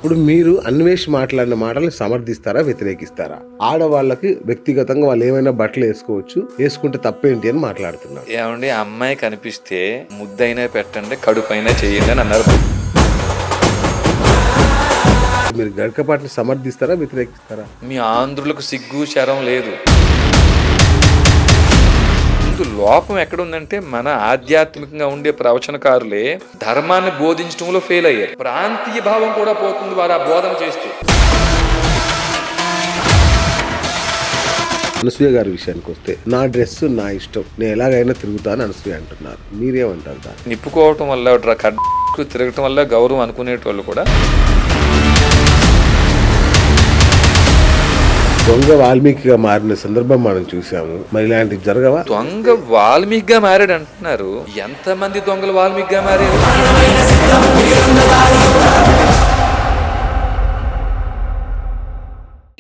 ఇప్పుడు మీరు అన్వేష్ మాట్లాడిన మాటల్ని సమర్థిస్తారా, వ్యతిరేకిస్తారా? ఆడవాళ్ళకి వ్యక్తిగతంగా వాళ్ళు ఏమైనా బట్టలు వేసుకోవచ్చు, వేసుకుంటే తప్పేంటి అని మాట్లాడుతున్నారు. ఏమండి, ఆ అమ్మాయి కనిపిస్తే ముద్దైనా పెట్టండి, కడుపైనా చేయండి అని అన్నారు. మీరు గరికపాటిని సమర్థిస్తారా, వ్యతిరేకిస్తారా? మీ ఆంధ్రులకు సిగ్గు శరం లేదు. లోపం ఎక్కడుందంటే మన ఆధ్యాత్మికంగా ఉండే ప్రవచనకారులే ధర్మాన్ని బోధించడంలో ఫెయిల్ అయ్యారు. ప్రాంతీయ భావం కూడా పోతుంది వారు ఆ బోధన చేస్తే. అనసూయ గారి విషయానికి వస్తే, నా డ్రెస్ నా ఇష్టం, నేను ఎలాగైనా తిరుగుతాను అనసూయ అంటున్నారు. మీరేమంటారు దాన్ని? నిప్పుకోవటం వల్ల తిరగటం వల్ల గౌరవం అనుకునేటోళ్ళు కూడా దొంగ వాల్మీకిగా మారిన సందర్భం మనం చూసాము. మరి ఇలాంటివి జరగవా? దొంగ వాల్మీకిగా మారాడు అంటున్నారు. ఎంతమంది దొంగలు వాల్మీకిగా మారారు?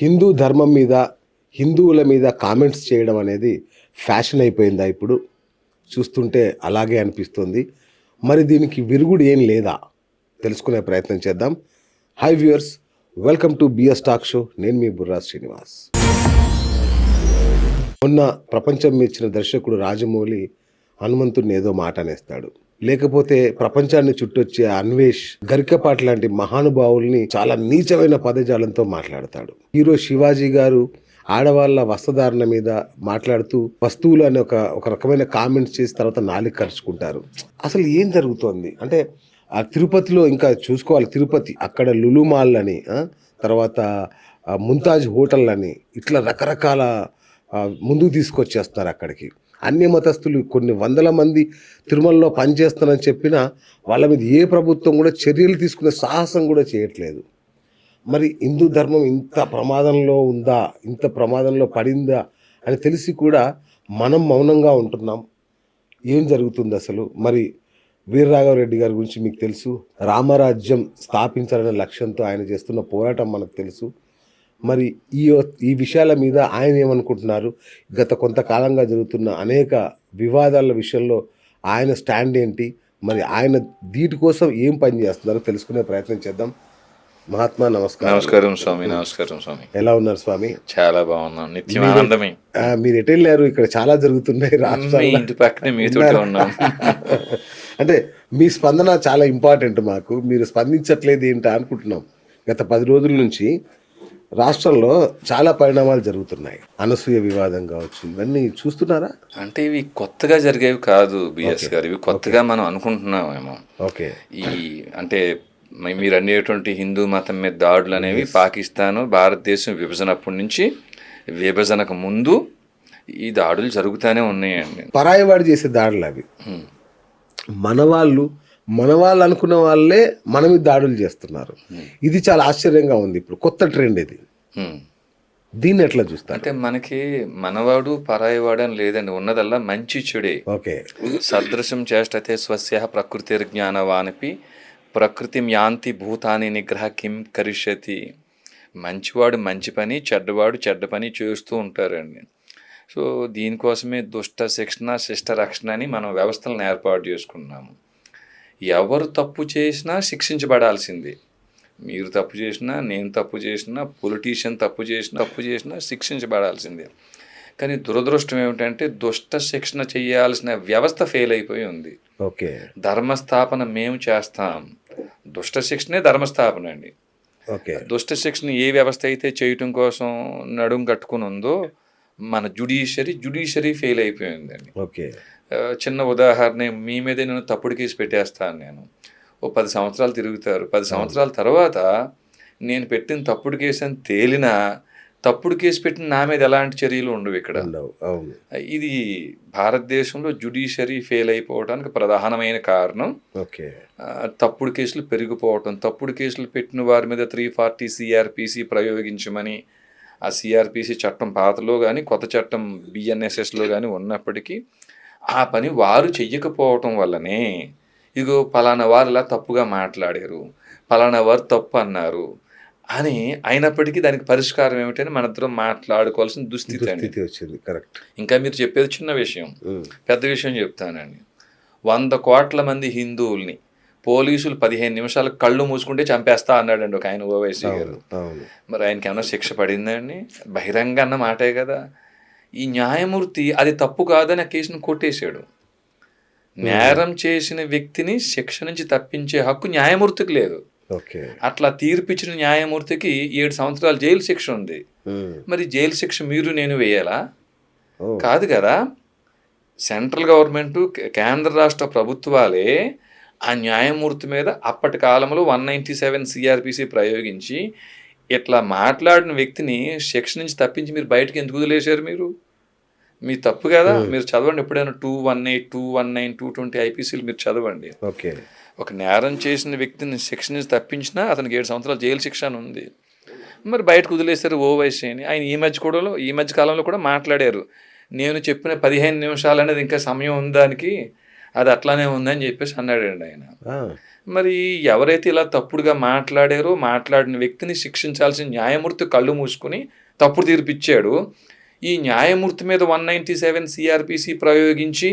హిందూ ధర్మం మీద, హిందువుల మీద కామెంట్స్ చేయడం అనేది ఫ్యాషన్ అయిపోయిందా ఇప్పుడు? చూస్తుంటే అలాగే అనిపిస్తుంది. మరి దీనికి విరుగుడు ఏం లేదా? తెలుసుకునే ప్రయత్నం చేద్దాం. Hi viewers, welcome to BS talk show. నేను మీ బుర్రా శ్రీనివాస్. మొన్న ప్రపంచం మెచ్చిన దర్శకుడు రాజమౌళి హనుమంతుడిని ఏదో మాట అనేస్తాడు. లేకపోతే ప్రపంచాన్ని చుట్టొచ్చే అన్వేష్ గరికపాటి లాంటి మహానుభావుల్ని చాలా నీచమైన పదజాలంతో మాట్లాడతాడు. హీరో శివాజీ గారు ఆడవాళ్ళ వస్త్రధారణ మీద మాట్లాడుతూ వస్తువులు అనే ఒక రకమైన కామెంట్స్ చేసి తర్వాత నాలుగు ఖర్చుకుంటారు. అసలు ఏం జరుగుతోంది అంటే, ఆ తిరుపతిలో ఇంకా చూసుకోవాలి. తిరుపతి అక్కడ లులు మాల్ అని, తర్వాత ముంతాజ్ హోటల్ అని, ఇట్లా రకరకాల ముందుకు తీసుకొచ్చేస్తారు అక్కడికి. అన్య మతస్థులు కొన్ని వందల మంది తిరుమలలో పనిచేస్తానని చెప్పినా వాళ్ళ మీద ఏ ప్రభుత్వం కూడా చర్యలు తీసుకునే సాహసం కూడా చేయట్లేదు. మరి హిందూ ధర్మం ఇంత ప్రమాదంలో ఉందా, ఇంత ప్రమాదంలో పడిందా అని తెలిసి కూడా మనం మౌనంగా ఉంటున్నాం. ఏం జరుగుతుంది అసలు? మరి వీరరాఘవరెడ్డి గారి గురించి మీకు తెలుసు. రామరాజ్యం స్థాపించాలనే లక్ష్యంతో ఆయన చేస్తున్న పోరాటం మనకు తెలుసు. మరి ఈ విషయాల మీద ఆయన ఏమనుకుంటున్నారు? గత కొంతకాలంగా జరుగుతున్న అనేక వివాదాల విషయంలో ఆయన స్టాండ్ ఏంటి? మరి ఆయన వీటి కోసం ఏం పని చేస్తున్నారో తెలుసుకునే ప్రయత్నం చేద్దాం. మహాత్మా నమస్కారం. నమస్కారం స్వామి. నమస్కారం స్వామి. ఎలా ఉన్నారు స్వామి? చాలా బాగున్నాం. నిత్యం ఆనందమే. మీరు ఎటు వెళ్ళారు? ఇక్కడ చాలా జరుగుతున్నాయి రాష్ట్రాలు. ఇంటి పక్కనే మీతో ఉన్నాం. అంటే మీ స్పందన చాలా ఇంపార్టెంట్ మాకు. మీరు స్పందించట్లేదు ఏంటా అనుకుంటున్నాం. గత 10 రోజుల నుంచి రాష్ట్రంలో చాలా పరిణామాలు జరుగుతున్నాయి. అనసూయ వివాదం కావచ్చు, ఇవన్నీ చూస్తున్నారా? అంటే ఇవి కొత్తగా జరిగేవి కాదు బిఎస్ గారు. ఇవి కొత్తగా మనం అనుకుంటున్నామేమో. ఓకే. అంటే మీరు అనేటువంటి హిందూ మతం మీద దాడులు అనేవి పాకిస్తాను భారతదేశం విభజన అప్పటి నుంచి, విభజనకు ముందు ఈ దాడులు జరుగుతూనే ఉన్నాయండి. పరాయివాడు చేసే దాడులు అవి. మనవాళ్ళు అనుకున్న వాళ్ళే మన మీద దాడులు చేస్తున్నారు. ఇది చాలా ఆశ్చర్యంగా ఉంది. ఇప్పుడు కొత్త ట్రెండ్ ఇది. దీన్ని ఎట్లా చూస్తారు? అంటే మనకి మనవాడు పరాయివాడు అని లేదండి, ఉన్నదల్లా మంచి చెడే. ఓకే. సదృశం చేష్టతే స్వస్య ప్రకృతి జ్ఞానవానపి ప్రకృతి యాంతి భూతాని నిగ్రహ కిం కరిష్యతి. మంచివాడు మంచి పని, చెడ్డవాడు చెడ్డ పని చేస్తూ ఉంటారండి. సో దీనికోసమే దుష్ట శిక్షణ, శిష్ట రక్షణ అని మనం వ్యవస్థలను ఏర్పాటు చేసుకున్నాము. ఎవరు తప్పు చేసినా శిక్షించబడాల్సిందే. మీరు తప్పు చేసినా, నేను తప్పు చేసినా, పొలిటీషియన్ తప్పు చేసినా శిక్షించబడాల్సిందే. కానీ దురదృష్టం ఏమిటంటే దుష్ట శిక్షణ చేయాల్సిన వ్యవస్థ ఫెయిల్ అయిపోయి ఉంది. ఓకే. ధర్మస్థాపన మేము చేస్తాం. దుష్ట శిక్షణే ధర్మస్థాపన అండి. ఓకే. దుష్ట శిక్షణ ఏ వ్యవస్థ అయితే చేయటం కోసం నడుం కట్టుకుని ఉందో మన జ్యుడిషియరీ ఫెయిల్ అయిపోయిందండి. ఓకే. చిన్న ఉదాహరణ, మీ మీదే నేను తప్పుడు కేసు పెట్టేస్తాను. నేను 10 సంవత్సరాలు తిరుగుతారు. 10 సంవత్సరాల తర్వాత నేను పెట్టిన తప్పుడు కేసు అని తేలినా తప్పుడు కేసు పెట్టిన నా మీద ఎలాంటి చర్యలు ఉండవు ఇక్కడ. ఇది భారతదేశంలో జ్యుడిషియరీ ఫెయిల్ అయిపోవడానికి ప్రధానమైన కారణం. ఓకే. తప్పుడు కేసులు పెరిగిపోవటం. తప్పుడు కేసులు పెట్టిన వారి మీద 340 CRPC ప్రయోగించమని, ఆ CRPC చట్టం పాతలో కానీ కొత్త చట్టం BNSSలో కానీ ఉన్నప్పటికీ ఆ పని వారు చెయ్యకపోవటం వల్లనే ఇగో పలానా వారు ఇలా తప్పుగా మాట్లాడారు, పలానా వారు తప్పు అన్నారు అని అయినప్పటికీ దానికి పరిష్కారం ఏమిటని మనిద్దరం మాట్లాడుకోవాల్సిన దుస్థితి వచ్చింది. కరెక్ట్. ఇంకా మీరు చెప్పేది చిన్న విషయం, పెద్ద విషయం చెప్తానండి. 100 కోట్ల మంది హిందువుల్ని పోలీసులు 15 నిమిషాలు కళ్ళు మూసుకుంటే చంపేస్తా అన్నాడండి ఒక ఆయన ఓవైసీ గారు. అవును. మరి ఆయనకి ఏమైనా శిక్ష పడిందండి? బహిరంగ అన్న మాటే కదా. ఈ న్యాయమూర్తి అది తప్పు కాదని ఆ కేసును కొట్టేశాడు. నేరం చేసిన వ్యక్తిని శిక్ష నుంచి తప్పించే హక్కు న్యాయమూర్తికి లేదు. ఓకే. అట్లా తీర్పిచ్చిన న్యాయమూర్తికి 7 సంవత్సరాలు జైలు శిక్ష ఉంది. మరి జైలు శిక్ష మీరు నేను వేయాలా? కాదు కదా. సెంట్రల్ గవర్నమెంట్, కేంద్ర రాష్ట్ర ప్రభుత్వాలే ఆ న్యాయమూర్తి మీద అప్పటి కాలంలో 197 సిఆర్పిసి ప్రయోగించి ఇట్లా మాట్లాడిన వ్యక్తిని శిక్ష నుంచి తప్పించి మీరు బయటకు ఎందుకు వదిలేశారు? మీరు మీ తప్పు కదా. మీరు చదవండి ఎప్పుడైనా 218, 219, 220 ఐపీసీలు మీరు చదవండి. ఓకే. ఒక నేరం చేసిన వ్యక్తిని శిక్ష నుంచి తప్పించినా అతనికి 7 సంవత్సరాలు జైలు శిక్ష అని ఉంది. మరి బయటకు వదిలేశారు ఓవైసీ అని. ఆయన ఈ మధ్య కాలంలో కూడా మాట్లాడారు. నేను చెప్పిన 15 నిమిషాలు అనేది ఇంకా సమయం ఉంది దానికి, అది అట్లానే ఉందని చెప్పేసి అన్నాడండి ఆయన. మరి ఎవరైతే ఇలా తప్పుడుగా మాట్లాడారో మాట్లాడిన వ్యక్తిని శిక్షించాల్సిన న్యాయమూర్తి కళ్ళు మూసుకుని తప్పుడు తీర్పిచ్చాడు. ఈ న్యాయమూర్తి మీద 197 సిఆర్పిసి ప్రయోగించి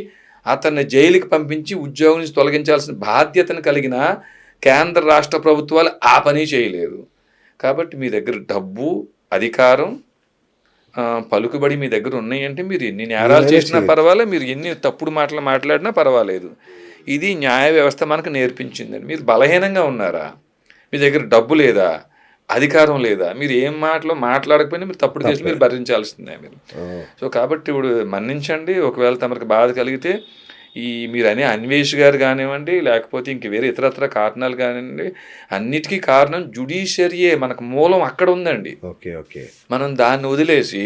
అతన్ని జైలుకి పంపించి ఉద్యోగం నుంచి తొలగించాల్సిన బాధ్యతను కలిగిన కేంద్ర రాష్ట్ర ప్రభుత్వాలు ఆ పని చేయలేదు. కాబట్టి మీ దగ్గర డబ్బు, అధికారం, పలుకుబడి మీ దగ్గర ఉన్నాయంటే మీరు ఎన్ని నేరాలు చేసినా పర్వాలేదు, మీరు ఎన్ని తప్పుడు మాటలు మాట్లాడినా పర్వాలేదు. ఇది న్యాయ వ్యవస్థ మనకు నేర్పించిందండి. మీరు బలహీనంగా ఉన్నారా? మీ దగ్గర డబ్బు లేదా, అధికారం లేదా, మీరు ఏం మాటలో మాట్లాడకపోయినా మీరు తప్పుడు కేసులు మీరు భరించాల్సిందే మీరు. సో కాబట్టి ఇప్పుడు మన్నించండి. ఒకవేళ తమకు బాధ కలిగితే మీరు అనే అన్వేష్ గారు కానివ్వండి, లేకపోతే ఇంక వేరే ఇతరత్ర కారణాలు కానివ్వండి, అన్నిటికీ కారణం జుడిషియరీయే. మనకు మూలం అక్కడ ఉందండి. మనం దాన్ని వదిలేసి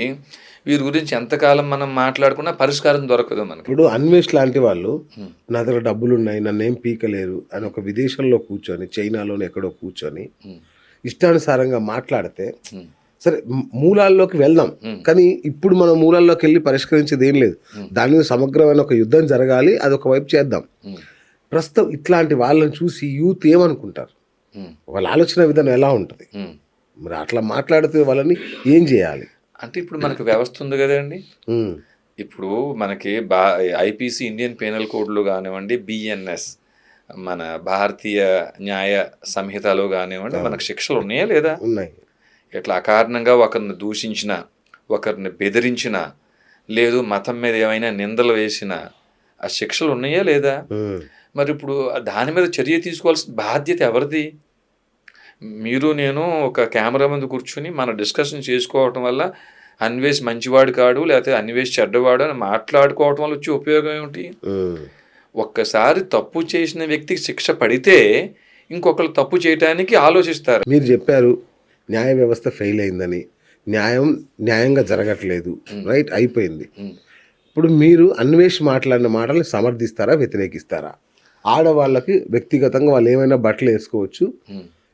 వీరి గురించి ఎంతకాలం మనం మాట్లాడుకున్నా పరిష్కారం దొరకదు మనకి. ఇప్పుడు అన్వేష్ లాంటి వాళ్ళు నా దగ్గర డబ్బులు ఉన్నాయి, నన్ను ఏం పీకలేరు అని ఒక విదేశంలో కూర్చొని, చైనాలోనే ఎక్కడో కూర్చొని ఇష్టానుసారంగా మాట్లాడితే సరే మూలాల్లోకి వెళ్దాం. కానీ ఇప్పుడు మనం మూలాల్లోకి వెళ్ళి పరిష్కరించేది ఏం లేదు. దాని మీద సమగ్రమైన ఒక యుద్ధం జరగాలి, అది ఒక వైపు చేద్దాం. ప్రస్తుతం ఇట్లాంటి వాళ్ళని చూసి యూత్ ఏమనుకుంటారు? వాళ్ళ ఆలోచన విధానం ఎలా ఉంటుంది? మరి అట్లా మాట్లాడితే వాళ్ళని ఏం చేయాలి అంటే ఇప్పుడు మనకు వ్యవస్థ ఉంది కదండి. ఇప్పుడు మనకి ఐపీసీ ఇండియన్ పీనల్ కోడ్లో కానివ్వండి, బిఎన్ఎస్ మన భారతీయ న్యాయ సంహితలో కానివ్వండి మనకు శిక్షలు ఉన్నాయా లేదా? ఉన్నాయి. ఇట్లా అకారణంగా ఒకరిని దూషించిన, ఒకరిని బెదిరించిన, లేదు మతం మీద ఏమైనా నిందలు వేసిన ఆ శిక్షలు ఉన్నాయా లేదా? మరి ఇప్పుడు దాని మీద చర్య తీసుకోవాల్సిన బాధ్యత ఎవరిది? మీరు నేను ఒక కెమెరా ముందు కూర్చుని మన డిస్కషన్ చేసుకోవటం వల్ల అన్వేష్ మంచివాడు కాడు, లేకపోతే అన్వేష్ చెడ్డవాడు అని మాట్లాడుకోవటం వల్ల వచ్చే ఉపయోగం ఏమిటి? ఒక్కసారి తప్పు చేసిన వ్యక్తికి శిక్ష పడితే ఇంకొకరు తప్పు చేయడానికి ఆలోచిస్తారు. మీరు చెప్పారు న్యాయ వ్యవస్థ ఫెయిల్ అయిందని, న్యాయంగా జరగట్లేదు, రైట్, అయిపోయింది. ఇప్పుడు మీరు అన్వేష్ మాట్లాడిన మాటల్ని సమర్థిస్తారా, వ్యతిరేకిస్తారా? ఆడవాళ్ళకి వ్యక్తిగతంగా వాళ్ళు ఏమైనా బట్టలు వేసుకోవచ్చు,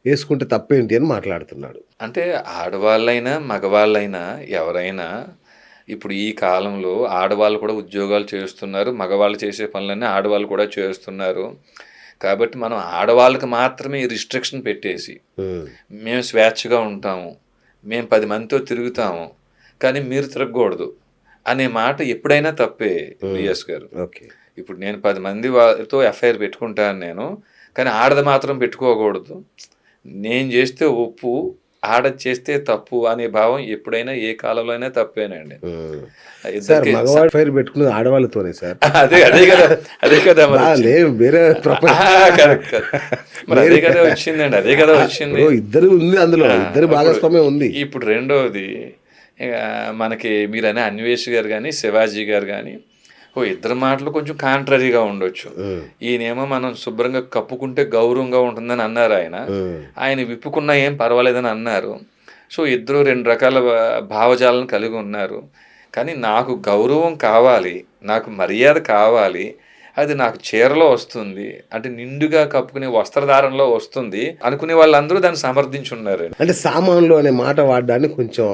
వేసుకుంటే తప్పేంటి అని మాట్లాడుతున్నాడు. అంటే ఆడవాళ్ళైనా మగవాళ్ళైనా ఎవరైనా ఇప్పుడు ఈ కాలంలో ఆడవాళ్ళు కూడా ఉద్యోగాలు చేస్తున్నారు, మగవాళ్ళు చేసే పనులన్నీ ఆడవాళ్ళు కూడా చేస్తున్నారు. కాబట్టి మనం ఆడవాళ్ళకి మాత్రమే ఈ రిస్ట్రిక్షన్ పెట్టేసి మేము స్వేచ్ఛగా ఉంటాము, మేము 10 మందితో తిరుగుతాము, కానీ మీరు తిరగకూడదు అనే మాట ఎప్పుడైనా తప్పే విఎస్ గారు. ఇప్పుడు నేను 10 మంది వాళ్ళతో ఎఫ్ఐఆర్ పెట్టుకుంటాను నేను, కానీ ఆడది మాత్రం పెట్టుకోకూడదు. నేను చేస్తే ఒప్పు, ఆడది చేస్తే తప్పు అనే భావం ఎప్పుడైనా ఏ కాలంలో అయినా తప్పేనండి. పెట్టుకున్నది ఆడవాళ్ళతోనే సార్. అదే కదా వచ్చిందండి, అదే కదా వచ్చింది. ఇద్దరు ఉంది అందులో, ఇద్దరు భాగస్వామ్యం ఉంది. ఇప్పుడు రెండవది మనకి మీరనే అన్వేష్ గారు కానీ శివాజీ గారు కానీ ఇద్దరు మాటలు కొంచెం కాంట్రరీగా ఉండొచ్చు. ఈయనేమో మనం శుభ్రంగా కప్పుకుంటే గౌరవంగా ఉంటుందని అన్నారు, ఆయన విప్పుకున్నా ఏం పర్వాలేదని అన్నారు. సో ఇద్దరు 2 రకాల భావజాలను కలిగి ఉన్నారు. కానీ నాకు గౌరవం కావాలి, నాకు మర్యాద కావాలి, అది నాకు చీరలో వస్తుంది, అంటే నిండుగా కప్పుకునే వస్త్రధారణలో వస్తుంది అనుకునే వాళ్ళందరూ దాన్ని సమర్థించున్నారు. అంటే సామాన్లు అనే మాట వాడడాన్ని కొంచెం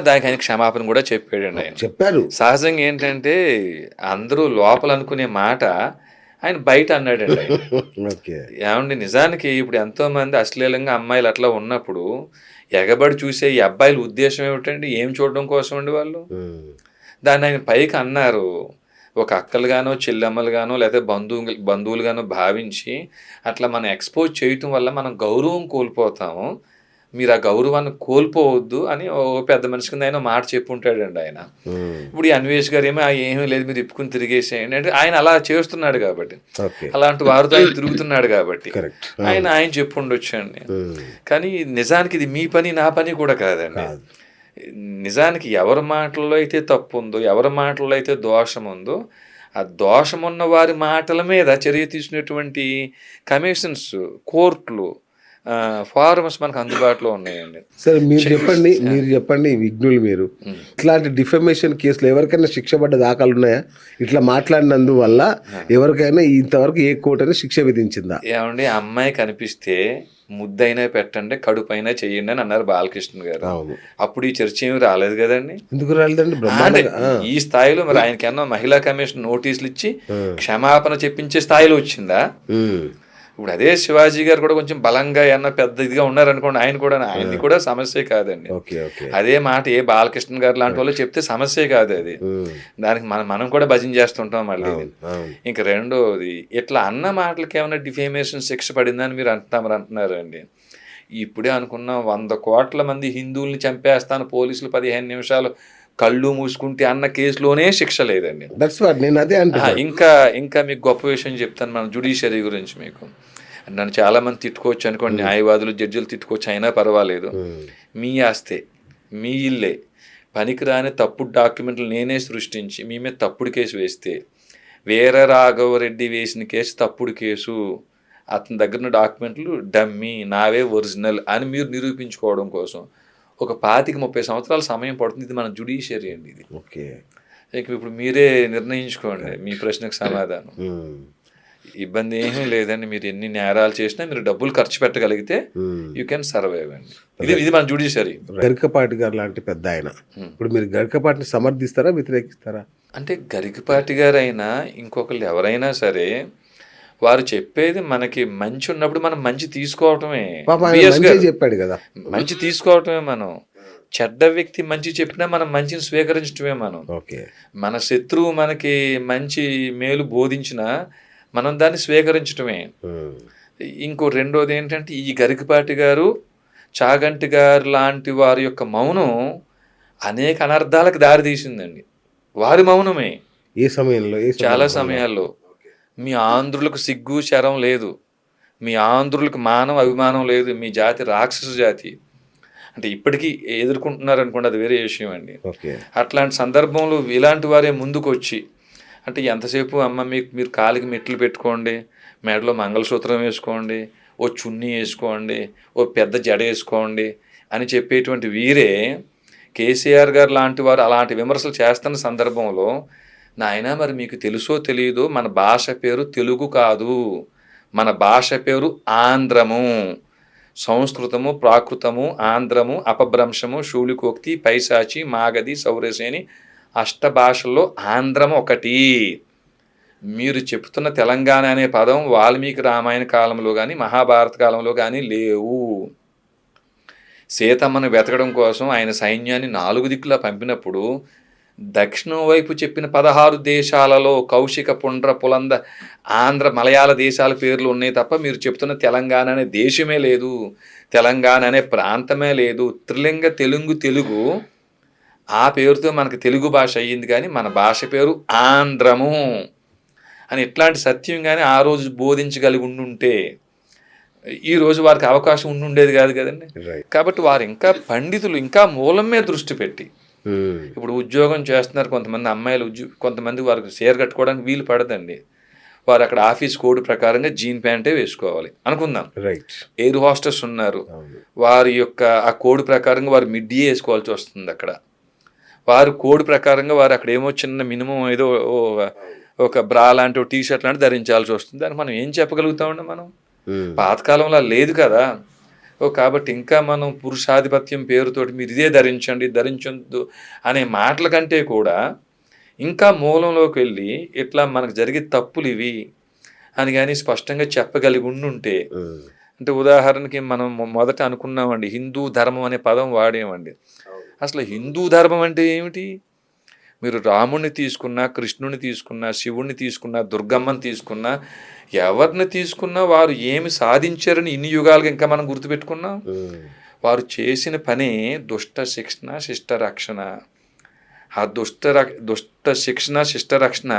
దానికి ఆయన క్షమాపణ కూడా చెప్పాడండి. ఆయన చెప్పారు. సహజంగా ఏంటంటే అందరూ లోపల అనుకునే మాట ఆయన బయట అన్నాడండి. ఏమండి నిజానికి ఇప్పుడు ఎంతో మంది అశ్లీలంగా అమ్మాయిలు అట్లా ఉన్నప్పుడు ఎగబడి చూసే ఈ అబ్బాయిల ఉద్దేశం ఏమిటండి? ఏం చూడడం కోసం అండి వాళ్ళు? దాన్ని ఆయన పైకి అన్నారు. ఒక అక్కలుగానో చెల్లెమ్మలుగానో లేకపోతే బంధువులుగానో భావించి అట్లా మనం ఎక్స్పోజ్ చేయటం వల్ల మనం గౌరవం కోల్పోతాము. మీరు ఆ గౌరవాన్ని కోల్పోవద్దు అని ఓ పెద్ద మనిషి కింద ఆయన మాట చెప్పుంటాడండి ఆయన. ఇప్పుడు ఈ అన్వేష్ గారు ఏమో ఏమీ లేదు మీరు ఇప్పుకుని తిరిగేసేయండి అంటే ఆయన అలా చేస్తున్నాడు కాబట్టి, అలాంటి వారితో ఆయన తిరుగుతున్నాడు కాబట్టి ఆయన చెప్పుండొచ్చు అండి. కానీ నిజానికి ఇది మీ పని నా పని కూడా కాదండి. నిజానికి ఎవరి మాటల్లో అయితే తప్పు ఉందో, ఎవరి మాటల్లో అయితే దోషం ఉందో, ఆ దోషమున్న వారి మాటల మీద చర్య తీసుకునేటువంటి కమిషన్స్, కోర్టులు, ఫారమ్స్ మనకు అందుబాటులో ఉన్నాయండి. సరే మీరు చెప్పండి విఘ్నులు మీరు, ఇట్లాంటి డిఫమేషన్ కేసులు ఎవరికైనా శిక్ష పడ్డ దాఖలు ఉన్నాయా? ఇట్లా మాట్లాడినందువల్ల ఎవరికైనా ఇంతవరకు ఏ కోర్టు అయినా శిక్ష విధించిందా? ఏమండి, అమ్మాయి కనిపిస్తే ముద్దైనా పెట్టండి, కడుపైనా చెయ్యండి అని అన్నారు బాలకృష్ణ గారు. అప్పుడు ఈ చర్చ ఏమి రాలేదు కదండి. ఎందుకు రాలేదండి? ఈ స్థాయిలో మరి ఆయనకన్నా మహిళా కమిషన్ నోటీసులు ఇచ్చి క్షమాపణ చెప్పించే స్థాయిలో వచ్చిందా? ఇప్పుడు అదే శివాజీ గారు కూడా కొంచెం బలంగా ఏమన్నా పెద్ద ఇదిగా ఉన్నారనుకోండి, ఆయన్ని కూడా సమస్య కాదండి. అదే మాట ఏ బాలకృష్ణ గారు లాంటి వాళ్ళు చెప్తే సమస్య కాదు అది. దానికి మనం కూడా భజన చేస్తుంటాం మళ్ళీ. ఇంక రెండోది, ఇట్లా అన్న మాటలకి ఏమైనా డిఫేమేషన్ శిక్ష పడిందని మీరు అంటున్నారు అండి. ఇప్పుడే అనుకున్నాం 100 కోట్ల మంది హిందువుల్ని చంపేస్తాను పోలీసులు 15 నిమిషాలు కళ్ళు మూసుకుంటే అన్న కేసులోనే శిక్ష లేదండి. ఇంకా మీకు గొప్ప విషయం చెప్తాను మన జ్యుడిషియరీ గురించి. మీకు నన్ను చాలా మంది తిట్టుకోవచ్చు అనుకోండి, న్యాయవాదులు జడ్జిలు తిట్టుకోవచ్చు, అయినా పర్వాలేదు. మీ ఆస్తే, మీ ఇల్లే, పనికిరాని తప్పుడు డాక్యుమెంట్లు నేనే సృష్టించి మీ మీద తప్పుడు కేసు వేస్తే, వీర రాఘవరెడ్డి వేసిన కేసు తప్పుడు కేసు, అతని దగ్గర డాక్యుమెంట్లు డమ్మీ, నావే ఒరిజినల్ అని మీరు నిరూపించుకోవడం కోసం ఒక 25-30 సంవత్సరాల సమయం పడుతుంది. ఇది మన జ్యుడిషియరీ అండి ఇది. ఇప్పుడు మీరే నిర్ణయించుకోండి మీ ప్రశ్నకు సమాధానం. ఇబ్బంది ఏమీ లేదండి. మీరు ఎన్ని నేరాలు చేసినా మీరు డబ్బులు ఖర్చు పెట్టగలిగితే యూ కెన్ సర్వైవ్ అండి. ఇది మన జ్యుడిషియరీ. గరికపాటి గారు లాంటి పెద్ద ఆయన, ఇప్పుడు మీరు గరికపాటిని సమర్థిస్తారా, వ్యతిరేకిస్తారా? అంటే గరికపాటి గారు అయినా ఇంకొకళ్ళు ఎవరైనా సరే వారు చెప్పేది మనకి మంచి ఉన్నప్పుడు మనం మంచి తీసుకోవటమే. చెప్పాడు కదా, మంచి తీసుకోవటమే. మనం చెడ్డ వ్యక్తి మంచి చెప్పినా మనం మంచిని స్వీకరించటమే. మన శత్రువు మనకి మంచి మేలు బోధించినా మనం దాన్ని స్వీకరించటమే. ఇంకో రెండోది ఏంటంటే, ఈ గరికపాటి గారు, చాగంటి గారు లాంటి వారి యొక్క మౌనం అనేక అనర్థాలకు దారితీసిందండి. వారి మౌనమే ఏ సమయంలో, చాలా సమయాల్లో మీ ఆంధ్రులకు సిగ్గు శరం లేదు, మీ ఆంధ్రులకు మానవ అభిమానం లేదు, మీ జాతి రాక్షస జాతి అంటే ఇప్పటికీ ఎదుర్కొంటున్నారు అనుకోండి, అది వేరే విషయం అండి. అట్లాంటి సందర్భంలో ఇలాంటి వారే ముందుకు వచ్చి, అంటే ఎంతసేపు అమ్మ మీరు కాలికి మెట్లు పెట్టుకోండి, మెడలో మంగళసూత్రం వేసుకోండి, ఓ చున్నీ వేసుకోండి, ఓ పెద్ద జడ వేసుకోండి అని చెప్పేటువంటి వీరే కేసీఆర్ గారు లాంటి వారు అలాంటి విమర్శలు చేస్తున్న సందర్భంలో, నాయన మరి మీకు తెలుసో తెలియదో మన భాష పేరు తెలుగు కాదు, మన భాష పేరు ఆంధ్రము. సంస్కృతము, ప్రాకృతము, ఆంధ్రము, అపభ్రంశము, శూలికోక్తి, పైశాచి, మాగధి, సౌరసేని, అష్ట భాషల్లో ఆంధ్రము ఒకటి. మీరు చెప్తున్న తెలంగాణ అనే పదం వాల్మీకి రామాయణ కాలంలో కానీ మహాభారత కాలంలో కానీ లేవు. సీతమ్మను వెతకడం కోసం ఆయన సైన్యాన్ని 4 దిక్కులా పంపినప్పుడు దక్షిణం వైపు చెప్పిన 16 దేశాలలో కౌశిక, పుండ్ర, పులంద, ఆంధ్ర, మలయాళ దేశాల పేర్లు ఉన్నాయి తప్ప మీరు చెప్తున్న తెలంగాణ అనే దేశమే లేదు, తెలంగాణ అనే ప్రాంతమే లేదు. త్రిలింగ తెలుగు ఆ పేరుతో మనకు తెలుగు భాష అయ్యింది, కానీ మన భాష పేరు ఆంధ్రము అని ఇట్లాంటి సత్యం కానీ ఆ రోజు బోధించగలిగి ఉండుంటే ఈరోజు వారికి అవకాశం ఉండుండేది కాదు కదండి. కాబట్టి వారు ఇంకా పండితులు, ఇంకా మూలం మీద దృష్టి పెట్టి, ఇప్పుడు ఉద్యోగం చేస్తున్నారు కొంతమంది అమ్మాయిలు, కొంతమంది వారికి చీర కట్టుకోవడానికి వీలు పడదండి. వారు అక్కడ ఆఫీస్ కోడ్ ప్రకారంగా జీన్ ప్యాంటే వేసుకోవాలి అనుకుందాం. ఎయిర్ హోస్టెస్ ఉన్నారు, వారి యొక్క ఆ కోడ్ ప్రకారంగా వారు మిడ్డీ వేసుకోవాల్సి వస్తుంది. అక్కడ వారు కోడ్ ప్రకారంగా వారు అక్కడ ఏమో చిన్న మినిమం ఏదో ఒక బ్రా లాంటి టీ షర్ట్ లాంటి ధరించాల్సి వస్తుంది. దానికి మనం ఏం చెప్పగలుగుతామండి? మనం పాతకాలంలో లేదు కదా. కాబట్టి ఇంకా మనం పురుషాధిపత్యం పేరుతోటి మీరు ఇదే ధరించొద్దు అనే మాటల కంటే కూడా ఇంకా మూలంలోకి వెళ్ళి ఇట్లా మనకు జరిగే తప్పులు ఇవి అని కానీ స్పష్టంగా చెప్పగలిగి ఉండుంటే, అంటే ఉదాహరణకి మనం మొదట అనుకున్నామండి హిందూ ధర్మం అనే పదం వాడేమండి. అసలు హిందూ ధర్మం అంటే ఏమిటి? మీరు రాముడిని తీసుకున్నా, కృష్ణుని తీసుకున్నా, శివుణ్ణి తీసుకున్నా, దుర్గమ్మని తీసుకున్నా, ఎవరిని తీసుకున్నా వారు ఏమి సాధించారని ఇన్ని యుగాలుగా ఇంకా మనం గుర్తుపెట్టుకున్నాం. వారు చేసిన పని దుష్ట శిక్షణ, శిష్ట రక్షణ. ఆ దుష్ట శిక్షణ, శిష్ట రక్షణ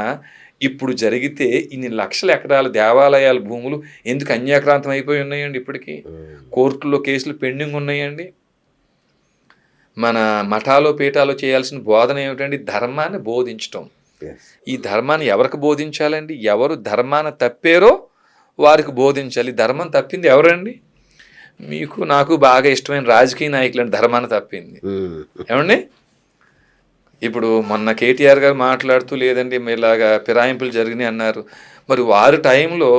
ఇప్పుడు జరిగితే ఇన్ని లక్షల ఎకరాల దేవాలయాల భూములు ఎందుకు అన్యాక్రాంతం అయిపోయి ఉన్నాయండి? ఇప్పటికీ కోర్టులో కేసులు పెండింగ్ ఉన్నాయండి. మన మఠాలో పీఠాలో చేయాల్సిన బోధన ఏమిటండి? ధర్మాన్ని బోధించటం. ఈ ధర్మాన్ని ఎవరికి బోధించాలండి? ఎవరు ధర్మాన్ని తప్పారో వారికి బోధించాలి. ధర్మం తప్పింది ఎవరండి? మీకు నాకు బాగా ఇష్టమైన రాజకీయ నాయకులండి ధర్మాన్ని తప్పింది. ఏమండి? ఇప్పుడు మొన్న కేటీఆర్ గారు మాట్లాడుతూ లేదండి ఇలాగా ఫిరాయింపులు జరిగినాయి అన్నారు. మరి వారి టైంలో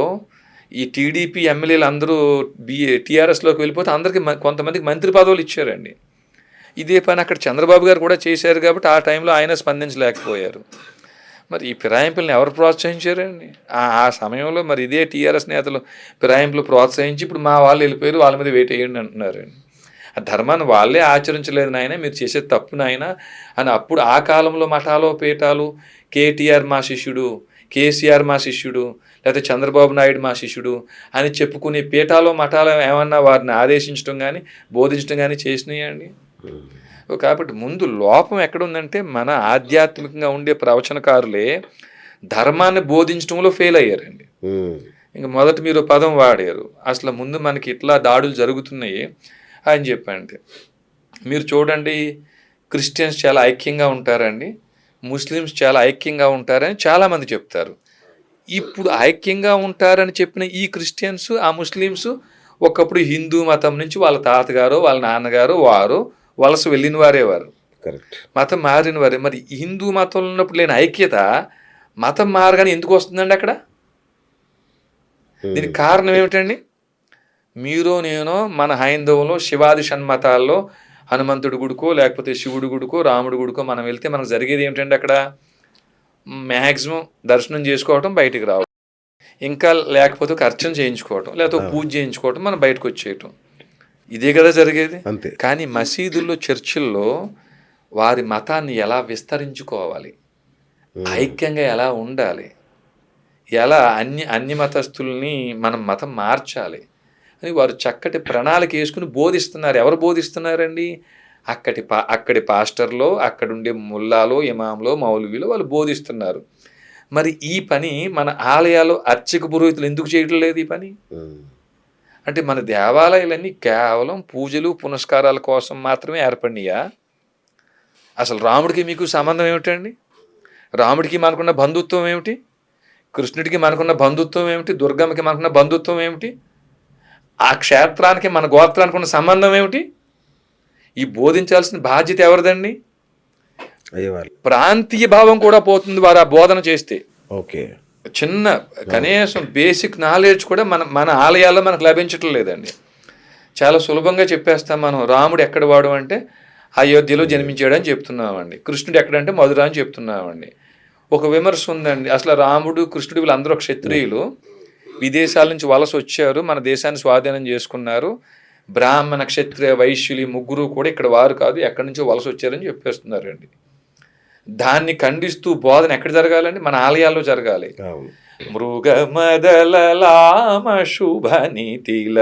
ఈ టీడీపీ ఎమ్మెల్యేలు అందరూ టీఆర్ఎస్లోకి వెళ్ళిపోతే అందరికీ కొంతమందికి మంత్రి పదవులు ఇచ్చారండి. ఇదే పని అక్కడ చంద్రబాబు గారు కూడా చేశారు కాబట్టి ఆ టైంలో ఆయన స్పందించలేకపోయారు. మరి ఈ ఫిరాయింపులను ఎవరు ప్రోత్సహించారండి? ఆ సమయంలో మరి ఇదే టీఆర్ఎస్ నేతలు ఫిరాయింపులు ప్రోత్సహించి ఇప్పుడు మా వాళ్ళు వెళ్ళిపోయారు, వాళ్ళ మీద వెయిట్ వేయండి అంటున్నారండి. ఆ ధర్మాన్ని వాళ్ళే ఆచరించలేదు నాయన, మీరు చేసేది తప్పు నాయన అని అప్పుడు ఆ కాలంలో మఠాలో పీఠాలు కేటీఆర్ మా శిష్యుడు, కేసీఆర్ మా శిష్యుడు, లేకపోతే చంద్రబాబు నాయుడు మా శిష్యుడు అని చెప్పుకునే పీఠాలో మఠాలు ఏమన్నా వారిని ఆదేశించడం కానీ బోధించడం కానీ చేసినాయండి. కాబట్టి ముందు లోపం ఎక్కడుందంటే మన ఆధ్యాత్మికంగా ఉండే ప్రవచనకారులే ధర్మాన్ని బోధించడంలో ఫెయిల్ అయ్యారండి. ఇంక మొదట మీరు పదం వాడారు, అసలు ముందు మనకి ఇట్లా దాడులు జరుగుతున్నాయి అని చెప్పండి. మీరు చూడండి, క్రిస్టియన్స్ చాలా ఐక్యంగా ఉంటారండి, ముస్లిమ్స్ చాలా ఐక్యంగా ఉంటారని చాలామంది చెప్తారు. ఇప్పుడు ఐక్యంగా ఉంటారని చెప్పిన ఈ క్రిస్టియన్స్, ఆ ముస్లిమ్స్ ఒకప్పుడు హిందూ మతం నుంచి వాళ్ళ తాతగారు వాళ్ళ నాన్నగారు వారు వలస వెళ్ళిన వారేవారు, మతం మారిన వారే. మరి హిందూ మతంలో ఉన్నప్పుడు లేని ఐక్యత మతం మారగానే ఎందుకు వస్తుందండి అక్కడ? దీనికి కారణం ఏమిటండి? మీరు నేను మన హైందవంలో శివాది షణ్మతాల్లో హనుమంతుడి గుడికో లేకపోతే శివుడి గుడికో రాముడి గుడికో మనం వెళ్తే మనకు జరిగేది ఏమిటండి? అక్కడ మ్యాక్సిమం దర్శనం చేసుకోవటం, బయటికి రావడం, ఇంకా లేకపోతే ఒక అర్చన చేయించుకోవటం, లేకపోతే పూజ చేయించుకోవటం, మనం బయటకు వచ్చేయటం, ఇదే కదా జరిగేది. కానీ మసీదుల్లో చర్చిల్లో వారి మతాన్ని ఎలా విస్తరించుకోవాలి, ఐక్యంగా ఎలా ఉండాలి, ఎలా అన్ని మతస్థుల్ని మనం మతం మార్చాలి అని వారు చక్కటి ప్రణాళిక వేసుకుని బోధిస్తున్నారు. ఎవరు బోధిస్తున్నారండి? అక్కడి పాస్టర్లో, అక్కడుండే ముల్లాలో, ఇమాంలో, మౌలవీలో వాళ్ళు బోధిస్తున్నారు. మరి ఈ పని మన ఆలయాల్లో అర్చక పురోహితులు ఎందుకు చేయటం లేదు ఈ పని? అంటే మన దేవాలయాలన్నీ కేవలం పూజలు పునస్కారాల కోసం మాత్రమే ఏర్పడినాయా? అసలు రాముడికి మీకు సంబంధం ఏమిటండి? రాముడికి మనకున్న బంధుత్వం ఏమిటి? కృష్ణుడికి మనకున్న బంధుత్వం ఏమిటి? దుర్గమ్మకి మనకున్న బంధుత్వం ఏమిటి? ఆ క్షేత్రానికి మన గోత్రానికి ఉన్న సంబంధం ఏమిటి? ఈ బోధించాల్సిన బాధ్యత ఎవరిదండి? ప్రాంతీయ భావం కూడా పోతుంది వారు ఆ బోధన చేస్తే. ఓకే, చిన్న కనీసం బేసిక్ నాలెడ్జ్ కూడా మన ఆలయాల్లో మనకు లభించటం లేదండి. చాలా సులభంగా చెప్పేస్తాం మనం. రాముడు ఎక్కడ వాడు అంటే అయోధ్యలో జన్మించాడు అని చెప్తున్నామండి. కృష్ణుడు ఎక్కడంటే మధుర అని చెప్తున్నామండి. ఒక విమర్శ ఉందండి, అసలు రాముడు కృష్ణుడు వీళ్ళందరూ క్షత్రియులు, విదేశాల నుంచి వలస వచ్చారు, మన దేశాన్ని స్వాధీనం చేసుకున్నారు, బ్రాహ్మణ క్షత్రియ వైశ్యులు ముగ్గురు కూడా ఇక్కడ వారు కాదు, ఎక్కడి నుంచో వలస వచ్చారని చెప్పేస్తున్నారండి. దాన్ని ఖండిస్తూ బోధన ఎక్కడ జరగాలండి? మన ఆలయాల్లో జరగాలి. మృగ మదలలామ శుభ నీతిల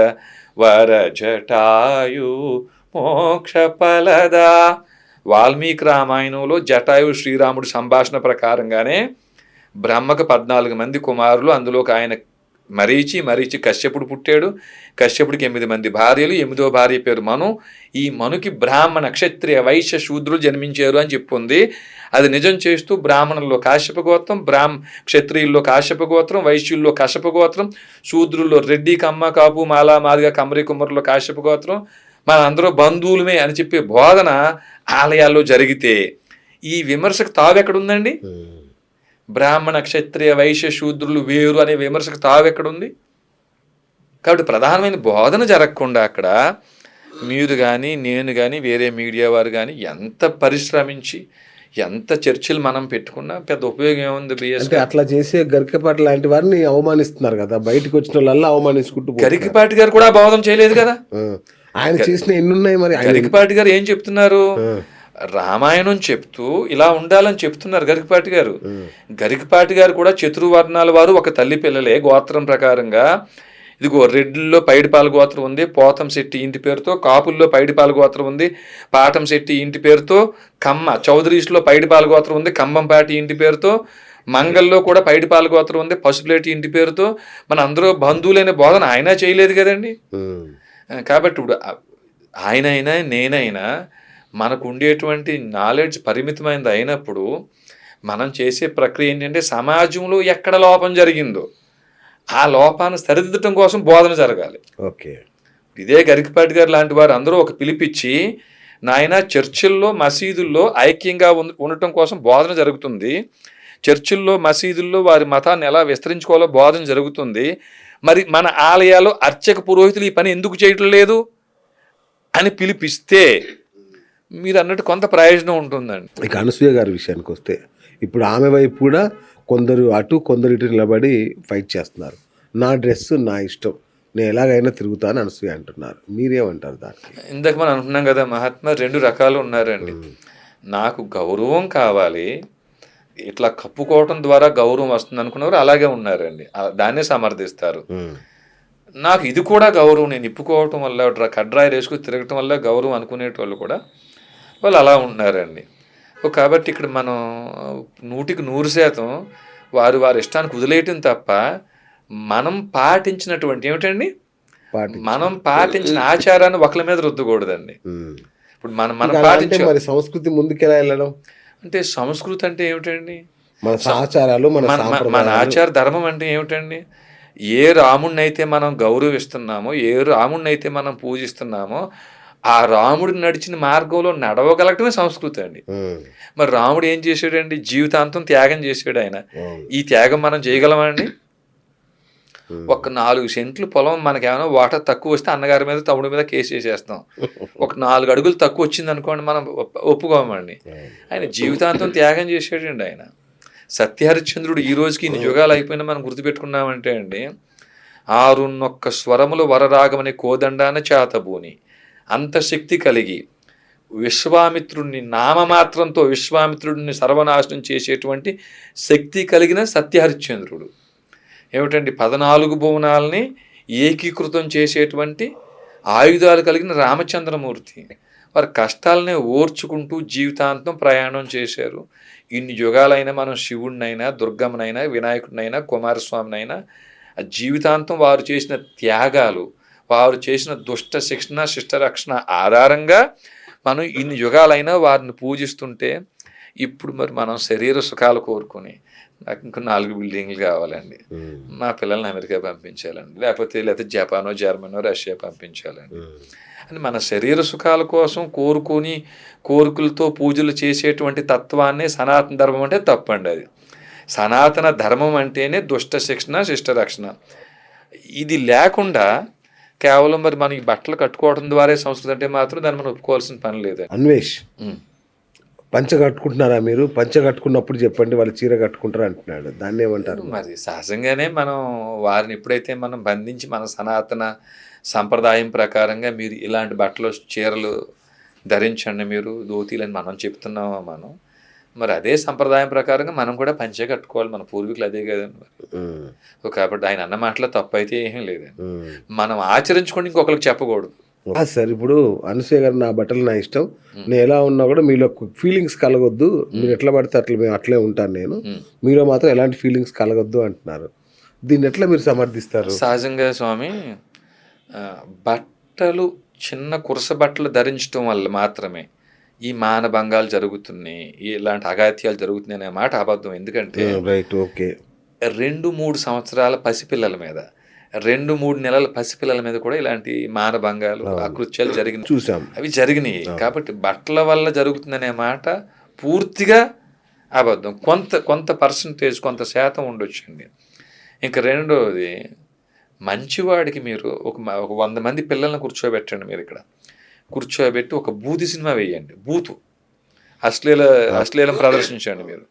వర జటాయు మోక్ష ఫలదా. వాల్మీకి రామాయణంలో జటాయు శ్రీరాముడి సంభాషణ ప్రకారంగానే బ్రహ్మకు 14 మంది కుమారులు, అందులోకి ఆయన మరీచి కశ్యపుడు పుట్టాడు. కశ్యపుడికి 8 మంది భార్యలు, 8వ భార్య పేరు మను. ఈ మనుకి బ్రాహ్మణ క్షత్రియ వైశ్య శూద్రులు జన్మించారు అని చెప్పుంది. అది నిజం చేస్తూ బ్రాహ్మణుల్లో కాశ్యప గోత్రం, క్షత్రియుల్లో కాశ్యప గోత్రం, వైశ్యుల్లో కశ్యప గోత్రం, శూద్రుల్లో రెడ్డి, కమ్మ, కాపు, మాల, మాదిగ, కమ్మరి, కుమ్మరుల్లో కాశ్యప గోత్రం, మన అందరూ బంధువులమే అని చెప్పే బోధన ఆలయాల్లో జరిగితే ఈ విమర్శకు తావెక్కడుందండి? బ్రాహ్మణ క్షత్రియ వైశ్య శూద్రులు వేరు అనే విమర్శకు తావెక్కడుంది? కాబట్టి ప్రధానమైన బోధన జరగకుండా అక్కడ మీరు కానీ నేను కానీ వేరే మీడియా వారు కానీ ఎంత పరిశ్రమించి ఎంత చర్చలు మనం పెట్టుకున్నా పెద్ద ఉపయోగం ఏముంది? అంటే అట్లా చేసే గరికపాటి లాంటి వారిని అవమానిస్తున్నారు కదా, బయటకు వచ్చిన వాళ్ళ అవమానించుకుంటూ. గరికపాటి గారు కూడా బోధన చేయలేదు కదా, ఆయన చేసిన ఎన్ని ఉన్నాయి మరి? గరికపాటి గారు ఏం చెప్తున్నారు? రామాయణం చెప్తూ ఇలా ఉండాలని చెప్తున్నారు గరికపాటి గారు. గరికపాటి గారు కూడా చతుర్వర్ణాల వారు ఒక తల్లి పిల్లలే గోత్రం ప్రకారంగా. ఇదిగో రెడ్డిల్లో పైడిపాల గోత్రం ఉంది, పోతం శెట్టి ఇంటి పేరుతో. కాపుల్లో పైడిపాల గోత్రం ఉంది, పాటం శెట్టి ఇంటి పేరుతో. చౌదరీస్లో పైడిపాల గోత్రం ఉంది, కంబంపాటి ఇంటి పేరుతో. మంగల్లో కూడా పైడిపాల గోత్రం ఉంది, పసుపులేటి ఇంటి పేరుతో. మన అందరూ బంధువులైన బోధన ఆయన చేయలేదు కదండి. కాబట్టి ఇప్పుడు ఆయనైనా నేనైనా మనకు ఉండేటువంటి నాలెడ్జ్ పరిమితమైనది అయినప్పుడు మనం చేసే ప్రక్రియ ఏంటంటే సమాజంలో ఎక్కడ లోపం జరిగిందో ఆ లోపాన్ని సరిదిద్దటం కోసం బోధన జరగాలి. ఓకే, ఇదే గరికపాటి గారు లాంటి వారు అందరూ ఒక పిలిపిచ్చి, నాయన చర్చిల్లో మసీదుల్లో ఐక్యంగా ఉండటం కోసం బోధన జరుగుతుంది, చర్చిల్లో మసీదుల్లో వారి మతాన్ని ఎలా విస్తరించుకోవాలో బోధన జరుగుతుంది, మరి మన ఆలయాల్లో అర్చక పురోహితులు ఈ పని ఎందుకు చేయటం లేదు అని పిలిపిస్తే మీరు అన్నట్టు కొంత ప్రయోజనం ఉంటుందండి. ఇక అనసూయ గారి విషయానికి వస్తే ఇప్పుడు ఆమె వైపు కూడా కొందరు అటు కొందరు ఇటు నిలబడి ఫైట్ చేస్తున్నారు. నా డ్రెస్ నా ఇష్టం, నేను ఎలాగైనా తిరుగుతాను అనసూయ అంటున్నారు. మీరేమంటారు దానికి? ఇందాక మనం అంటున్నాం కదా మహాత్మా, 2 రకాలు ఉన్నారండి. నాకు గౌరవం కావాలి, ఇట్లా కప్పుకోవటం ద్వారా గౌరవం వస్తుంది అనుకున్నవారు అలాగే ఉన్నారండి, దాన్నే సమర్థిస్తారు. నాకు ఇది కూడా గౌరవం, నేను ఇప్పుకోవటం వల్ల కడ్రాయి వేసుకుని తిరగటం వల్ల గౌరవం అనుకునేటోళ్ళు కూడా వాళ్ళు అలా ఉన్నారండి. కాబట్టి ఇక్కడ మనం 100% వారి ఇష్టానికి వదిలేయటం తప్ప మనం పాటించినటువంటి ఏమిటండి, మనం పాటించిన ఆచారాన్ని ఒకళ్ళ మీద రుద్దకూడదండి. ఇప్పుడు మనం పాటించే మరి సంస్కృతి ముందుకెలా వెళ్ళడం అంటే, సంస్కృతి అంటే ఏమిటండి, మన ఆచారాలు, మన ఆచార ధర్మం అంటే ఏమిటండి. ఏ రాముడిని అయితే మనం గౌరవిస్తున్నామో, ఏ రాముడిని అయితే మనం పూజిస్తున్నామో ఆ రాముడు నడిచిన మార్గంలో నడవగలగటమే సంస్కృతి అండి. మరి రాముడు ఏం చేశాడండి, జీవితాంతం త్యాగం చేశాడు ఆయన. ఈ త్యాగం మనం చేయగలమండి? ఒక 4 సెంట్లు పొలం మనకేమైనా వాటర్ తక్కువ వస్తే అన్నగారి మీద తమ్ముడి మీద కేసు చేసేస్తాం. ఒక 4 అడుగులు తక్కువ వచ్చింది అనుకోండి, మనం ఒప్పుకోమండి. ఆయన జీవితాంతం త్యాగం చేశాడండి ఆయన. సత్యహరిశ్చంద్రుడు ఈ రోజుకి ఇన్ని యుగాలు అయిపోయినా మనం గుర్తుపెట్టుకున్నామంటే అండి, 6 స్వరములు వరరాగమని కోదండాన చేతబూని అంత శక్తి కలిగి విశ్వామిత్రుడిని నామమాత్రంతో విశ్వామిత్రుడిని సర్వనాశనం చేసేటువంటి శక్తి కలిగిన సత్యహరిశ్చంద్రుడు. ఏమిటండి, 14 భువనాలని ఏకీకృతం చేసేటువంటి ఆయుధాలు కలిగిన రామచంద్రమూర్తి. వారి కష్టాలనే ఓర్చుకుంటూ జీవితాంతం ప్రయాణం చేశారు. ఇన్ని యుగాలైనా మనం శివుడినైనా, దుర్గమ్మనైనా, వినాయకుడినైనా, కుమారస్వామినైనా జీవితాంతం వారు చేసిన త్యాగాలు, వారు చేసిన దుష్ట శిక్షణ శిష్ట రక్షణ ఆధారంగా మనం ఇన్ని యుగాలైనా వారిని పూజిస్తుంటే, ఇప్పుడు మరి మనం శరీర సుఖాలు కోరుకొని నాకు ఇంకో 4 బిల్డింగ్లు కావాలండి, మా పిల్లల్ని అమెరికా పంపించాలండి, లేకపోతే జపానో జర్మనో రష్యా పంపించాలండి అని మన శరీర సుఖాల కోసం కోరుకొని కోరికలతో పూజలు చేసేటువంటి తత్వాన్ని సనాతన ధర్మం అంటే తప్పండి. అది సనాతన ధర్మం అంటేనే దుష్ట శిక్షణ శిష్ట రక్షణ. ఇది లేకుండా కేవలం మరి మనం ఈ బట్టలు కట్టుకోవడం ద్వారా సంస్కృతి అంటే మాత్రం దాన్ని మనం ఒప్పుకోవాల్సిన పని లేదు. అన్వేష్, పంచ కట్టుకుంటున్నారా మీరు? పంచ కట్టుకున్నప్పుడు చెప్పండి, వాళ్ళు చీర కట్టుకుంటారు అంటున్నాడు, దాన్ని ఏమంటారు? మరి సహజంగానే మనం వారిని ఎప్పుడైతే మనం బంధించి మన సనాతన సంప్రదాయం ప్రకారంగా మీరు ఇలాంటి బట్టలు చీరలు ధరించండి, మీరు ధోతీలని మనం చెప్తున్నామా, మనం మరి అదే సంప్రదాయం ప్రకారంగా మనం కూడా పంచే కట్టుకోవాలి, మన పూర్వీకులు అదే కదండి మరి. కాబట్టి ఆయన అన్న మాటలో తప్పు అయితే ఏమీ లేదండి, మనం ఆచరించుకొని ఇంకొకరికి చెప్పకూడదు. సార్, ఇప్పుడు అనసూయ గారు నా బట్టలు నా ఇష్టం, నేను ఎలా ఉన్నా కూడా మీలో ఫీలింగ్స్ కలగొద్దు, మీరు ఎట్లా పడితే అట్లా మేము అట్లే ఉంటాను నేను, మీలో మాత్రం ఎలాంటి ఫీలింగ్స్ కలగొద్దు అంటున్నారు. దీన్ని ఎట్లా మీరు సమర్థిస్తారు? సహజంగా స్వామి, బట్టలు చిన్న కురస బట్టలు ధరించడం వల్ల మాత్రమే ఈ మానభంగాలు జరుగుతున్నాయి, ఇలాంటి అఘాత్యాలు జరుగుతున్నాయి అనే మాట అబద్ధం. ఎందుకంటే 2-3 సంవత్సరాల పసిపిల్లల మీద, 2-3 నెలల పసిపిల్లల మీద కూడా ఇలాంటి మానభంగాలు అకృత్యాలు జరిగినాయి, చూసాం, అవి జరిగినాయి. కాబట్టి బట్టల వల్ల జరుగుతుందనే మాట పూర్తిగా అబద్ధం. కొంత పర్సంటేజ్, కొంత శాతం ఉండొచ్చండి. ఇంకా రెండోది, మంచివాడికి మీరు ఒక 100 మంది పిల్లల్ని కూర్చోబెట్టండి, మీరు ఇక్కడ కూర్చోబెట్టి ఒక బూతి సినిమా వేయండి, అశ్లీలం ప్రదర్శించండి మీరు.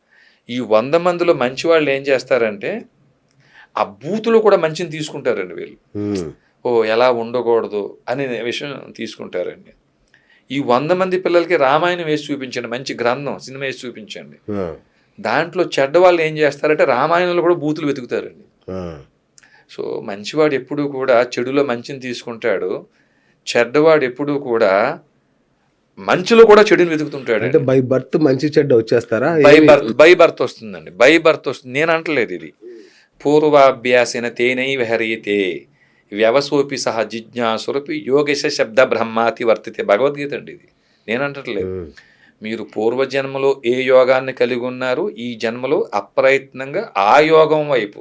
ఈ 100 మందిలో మంచి వాళ్ళు ఏం చేస్తారంటే ఆ బూతులో కూడా మంచిని తీసుకుంటారండి వీళ్ళు. ఎలా ఉండకూడదు అనే విషయం తీసుకుంటారండి. ఈ 100 మంది పిల్లలకి రామాయణం వేసి చూపించండి, మంచి గ్రంథం సినిమా వేసి చూపించండి. ఆ, దాంట్లో చెడ్డవాళ్ళు ఏం చేస్తారంటే రామాయణంలో కూడా బూతులు వెతుకుతారండి. ఆ, సో మంచివాడు ఎప్పుడూ కూడా చెడులో మంచిని తీసుకుంటాడు, చెడ్డవాడు ఎప్పుడూ కూడా మంచిలో కూడా చెడుని వెతుకుతుంటాడు. అంటే బై బర్త్ మంచి చెడ్డ వచ్చేస్తారా? బై బర్త్ వస్తుందండి, బై బర్త్ వస్తుంది. నేను అంటలేదు ఇది. పూర్వాభ్యాసేన తేనైవ హరియతే వ్యవసోపి సహ జిజ్ఞాసురపి యోగశ శబ్ద బ్రహ్మాతి వర్తితే, భగవద్గీత అండి ఇది, నేను అంటట్లేదు. మీరు పూర్వజన్మలో ఏ యోగాన్ని కలిగి ఉన్నారు, ఈ జన్మలో అప్రయత్నంగా ఆ యోగం వైపు,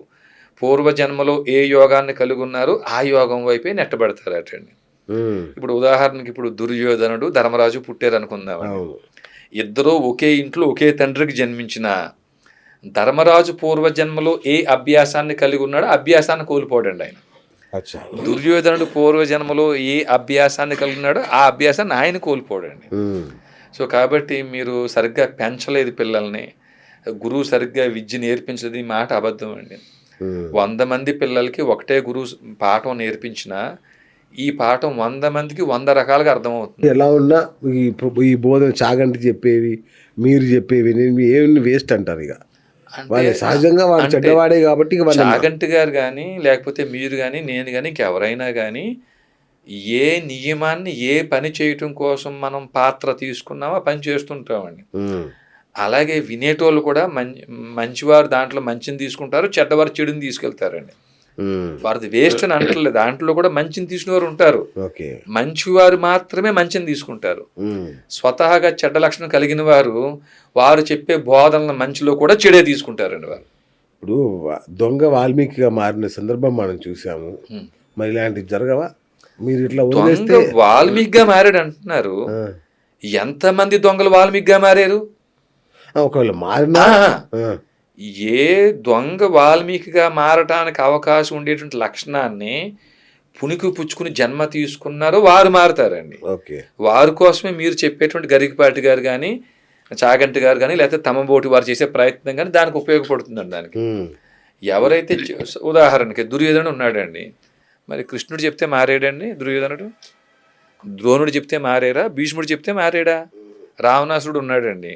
పూర్వజన్మలో ఏ యోగాన్ని కలిగి ఉన్నారు ఆ యోగం వైపే నెట్టబడతారటండి. ఇప్పుడు ఉదాహరణకి ఇప్పుడు దుర్యోధనుడు ధర్మరాజు పుట్టారు అనుకుందాం. ఇద్దరూ ఒకే ఇంట్లో ఒకే తండ్రికి జన్మించిన ధర్మరాజు పూర్వజన్మలో ఏ అభ్యాసాన్ని కలిగి ఉన్నాడో అభ్యాసాన్ని కోల్పోడండి ఆయన. దుర్యోధనుడు పూర్వజన్మలో ఏ అభ్యాసాన్ని కలిగి ఉన్నాడో ఆ అభ్యాసాన్ని ఆయన కోల్పోడండి. సో కాబట్టి మీరు సరిగ్గా పెంచలేదు పిల్లల్ని, గురువు సరిగ్గా విద్య నేర్పించలేదు, ఈ మాట అబద్ధం అండి. 100 మంది పిల్లలకి ఒకటే గురువు పాఠం నేర్పించినా ఈ పాఠం 100 మందికి 100 రకాలుగా అర్థమవుతుంది. ఎలా ఉన్నా ఈ బోధన చాగంటి చెప్పేవి మీరు చెప్పేవి ఏమి వేస్ట్ అంటారు. ఇక సహజంగా వాడు చెడ్డవాడే కాబట్టి చాగంటి గారు కానీ లేకపోతే మీరు కానీ నేను కానీ ఇంకెవరైనా కానీ ఏ నియమాన్ని ఏ పని చేయటం కోసం మనం పాత్ర తీసుకున్నామో ఆ పని చేస్తుంటామండి. అలాగే వినేటోళ్ళు కూడా మంచివారు దాంట్లో మంచిని తీసుకుంటారు, చెడ్డవారు చెడుని తీసుకెళ్తారండి. వారిది వేస్ట్ అని అంటలేదు, దాంట్లో కూడా మంచిని తీసుకునేవారు ఉంటారు. మంచివారు మాత్రమే మంచిని తీసుకుంటారు. స్వతహాగా చెడ్డ లక్షణం కలిగిన వారు చెప్పే బోధనల మంచిలో కూడా చెడే తీసుకుంటారండి వారు. ఇప్పుడు దొంగ వాల్మీకిగా మారిన సందర్భం మనం చూసాము. మరి ఇలాంటివి జరగవా? మీరు ఇట్లా వాల్మీకిగా మారాడు అంటున్నారు. ఎంతమంది దొంగలు వాల్మీకిగా మారారు? ఒకవేళ మారినా ఏ దొంగ వాల్మీకిగా మారటానికి అవకాశం ఉండేటువంటి లక్షణాన్ని పుణికి పుచ్చుకుని జన్మ తీసుకున్నారో వారు మారుతారండి. వారి కోసమే మీరు చెప్పేటువంటి గరికపాటి గారు కానీ చాగంటి గారు కానీ లేకపోతే తమబోటి వారు చేసే ప్రయత్నం కానీ దానికి ఉపయోగపడుతుందండి. దానికి ఎవరైతే ఉదాహరణకి దుర్యోధనుడు ఉన్నాడండి, మరి కృష్ణుడు చెప్తే మారాడండి దుర్యోధనుడు? ద్రోణుడు చెప్తే మారేరా? భీష్ముడు చెప్తే మారాడా? రావణాసురుడు ఉన్నాడండి,